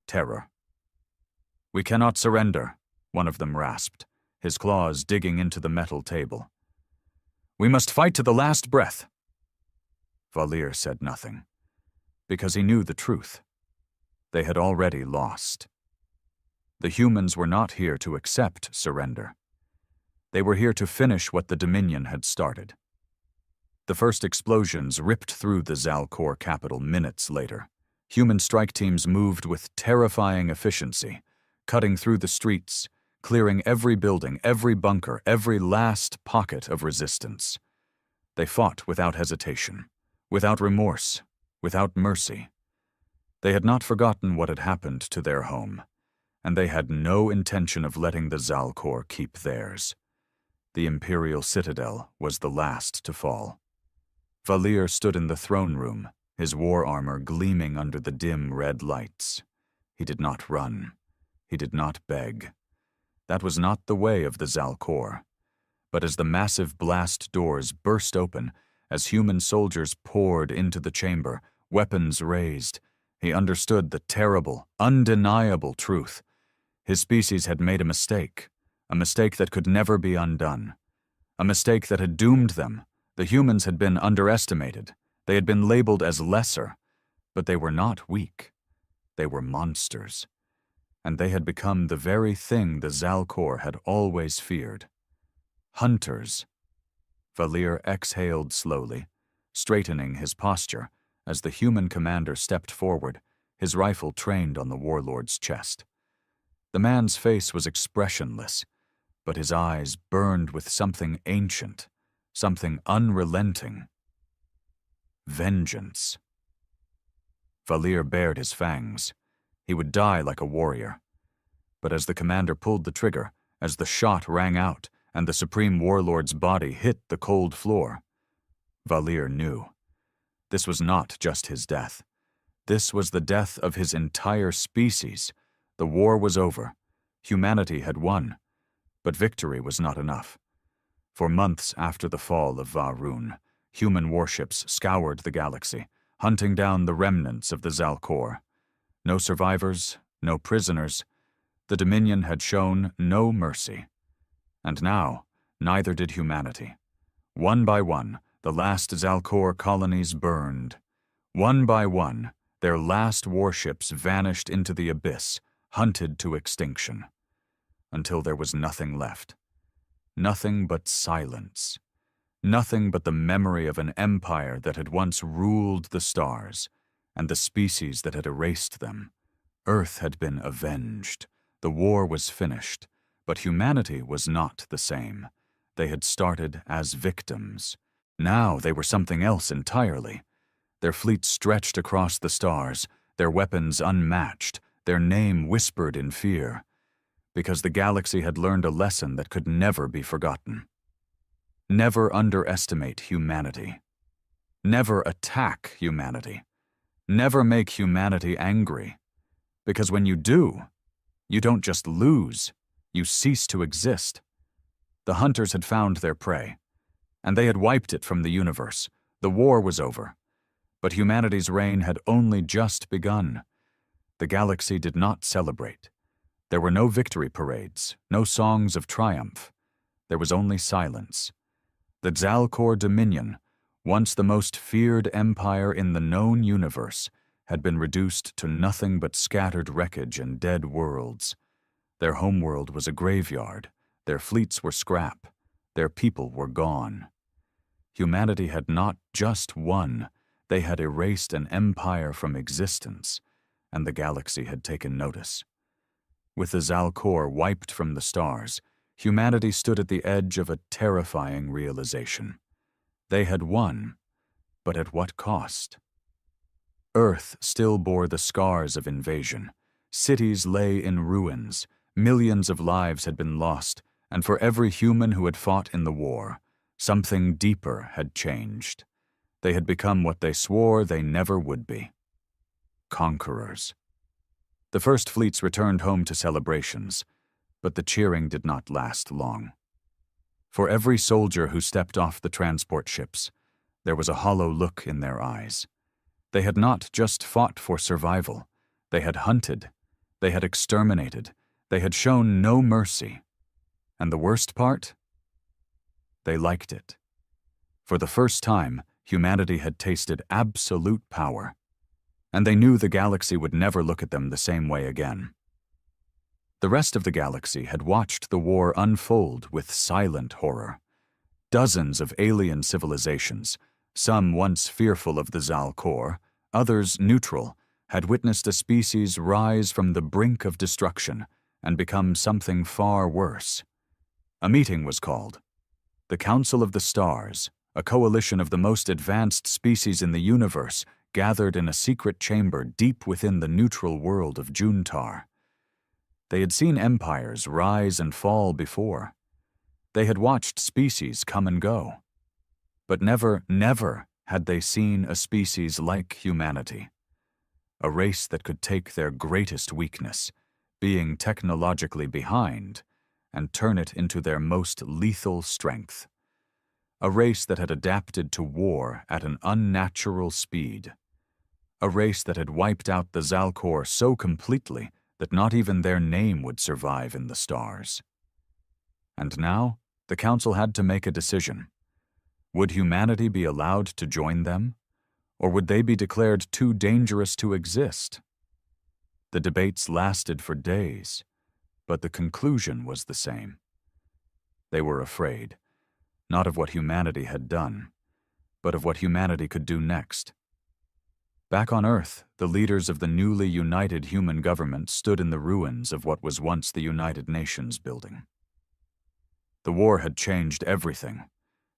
Terror. "We cannot surrender," one of them rasped, his claws digging into the metal table. "We must fight to the last breath." Valir said nothing, because he knew the truth. They had already lost. The humans were not here to accept surrender. They were here to finish what the Dominion had started. The first explosions ripped through the Zalcor capital minutes later. Human strike teams moved with terrifying efficiency, cutting through the streets, clearing every building, every bunker, every last pocket of resistance. They fought without hesitation, without remorse, without mercy. They had not forgotten what had happened to their home, and they had no intention of letting the Zalcor keep theirs. The Imperial Citadel was the last to fall. Valir stood in the throne room, his war armor gleaming under the dim red lights. He did not run. He did not beg. That was not the way of the Zalcor. But as the massive blast doors burst open, as human soldiers poured into the chamber, weapons raised, he understood the terrible, undeniable truth. His species had made a mistake that could never be undone. A mistake that had doomed them. The humans had been underestimated. They had been labeled as lesser, but they were not weak. They were monsters. And they had become the very thing the Zalcor had always feared. Hunters. Valir exhaled slowly, straightening his posture as the human commander stepped forward, his rifle trained on the warlord's chest. The man's face was expressionless, but his eyes burned with something ancient, something unrelenting. Vengeance. Valir bared his fangs. He would die like a warrior. But as the commander pulled the trigger, as the shot rang out and the Supreme Warlord's body hit the cold floor, Valir knew. This was not just his death. This was the death of his entire species. The war was over. Humanity had won. But victory was not enough. For months after the fall of Va'ruun, human warships scoured the galaxy, hunting down the remnants of the Zalcor. No survivors, no prisoners. The Dominion had shown no mercy. And now, neither did humanity. One by one, the last Zalcor colonies burned. One by one, their last warships vanished into the abyss, hunted to extinction. Until there was nothing left. Nothing but silence. Nothing but the memory of an empire that had once ruled the stars, and the species that had erased them. Earth had been avenged. The war was finished, but humanity was not the same. They had started as victims. Now they were something else entirely. Their fleet stretched across the stars, their weapons unmatched, their name whispered in fear, because the galaxy had learned a lesson that could never be forgotten. Never underestimate humanity. Never attack humanity. Never make humanity angry. Because when you do, you don't just lose, you cease to exist. The hunters had found their prey, and they had wiped it from the universe. The war was over. But humanity's reign had only just begun. The galaxy did not celebrate. There were no victory parades, no songs of triumph. There was only silence. The Zalcor Dominion, once the most feared empire in the known universe, had been reduced to nothing but scattered wreckage and dead worlds. Their homeworld was a graveyard. Their fleets were scrap. Their people were gone. Humanity had not just won. They had erased an empire from existence, and the galaxy had taken notice. With the Zalcor wiped from the stars, humanity stood at the edge of a terrifying realization. They had won, but at what cost? Earth still bore the scars of invasion. Cities lay in ruins. Millions of lives had been lost, and for every human who had fought in the war, something deeper had changed. They had become what they swore they never would be: conquerors. The first fleets returned home to celebrations, but the cheering did not last long. For every soldier who stepped off the transport ships, there was a hollow look in their eyes. They had not just fought for survival. They had hunted. They had exterminated. They had shown no mercy. And the worst part? They liked it. For the first time, humanity had tasted absolute power, and they knew the galaxy would never look at them the same way again. The rest of the galaxy had watched the war unfold with silent horror. Dozens of alien civilizations, some once fearful of the Zalcor, others neutral, had witnessed a species rise from the brink of destruction and become something far worse. A meeting was called. The Council of the Stars, a coalition of the most advanced species in the universe, gathered in a secret chamber deep within the neutral world of Juntar. They had seen empires rise and fall before. They had watched species come and go. But never had they seen a species like humanity. A race that could take their greatest weakness, being technologically behind, and turn it into their most lethal strength. A race that had adapted to war at an unnatural speed. A race that had wiped out the Zalcor so completely that not even their name would survive in the stars. And now, the Council had to make a decision. Would humanity be allowed to join them, or would they be declared too dangerous to exist? The debates lasted for days, but the conclusion was the same. They were afraid, not of what humanity had done, but of what humanity could do next. Back on Earth, the leaders of the newly united human government stood in the ruins of what was once the United Nations building. The war had changed everything.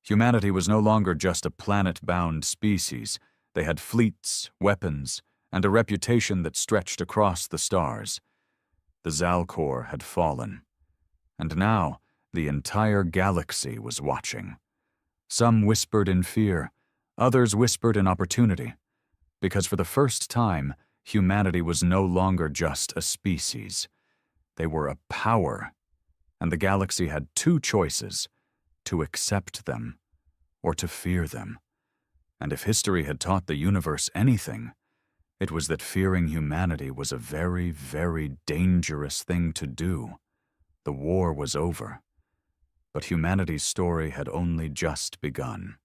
Humanity was no longer just a planet-bound species. They had fleets, weapons, and a reputation that stretched across the stars. The Zalcor had fallen, and now the entire galaxy was watching. Some whispered in fear, others whispered in opportunity, because for the first time, humanity was no longer just a species. They were a power, and the galaxy had two choices: to accept them or to fear them. And if history had taught the universe anything, it was that fearing humanity was a very, very dangerous thing to do. The war was over, but humanity's story had only just begun.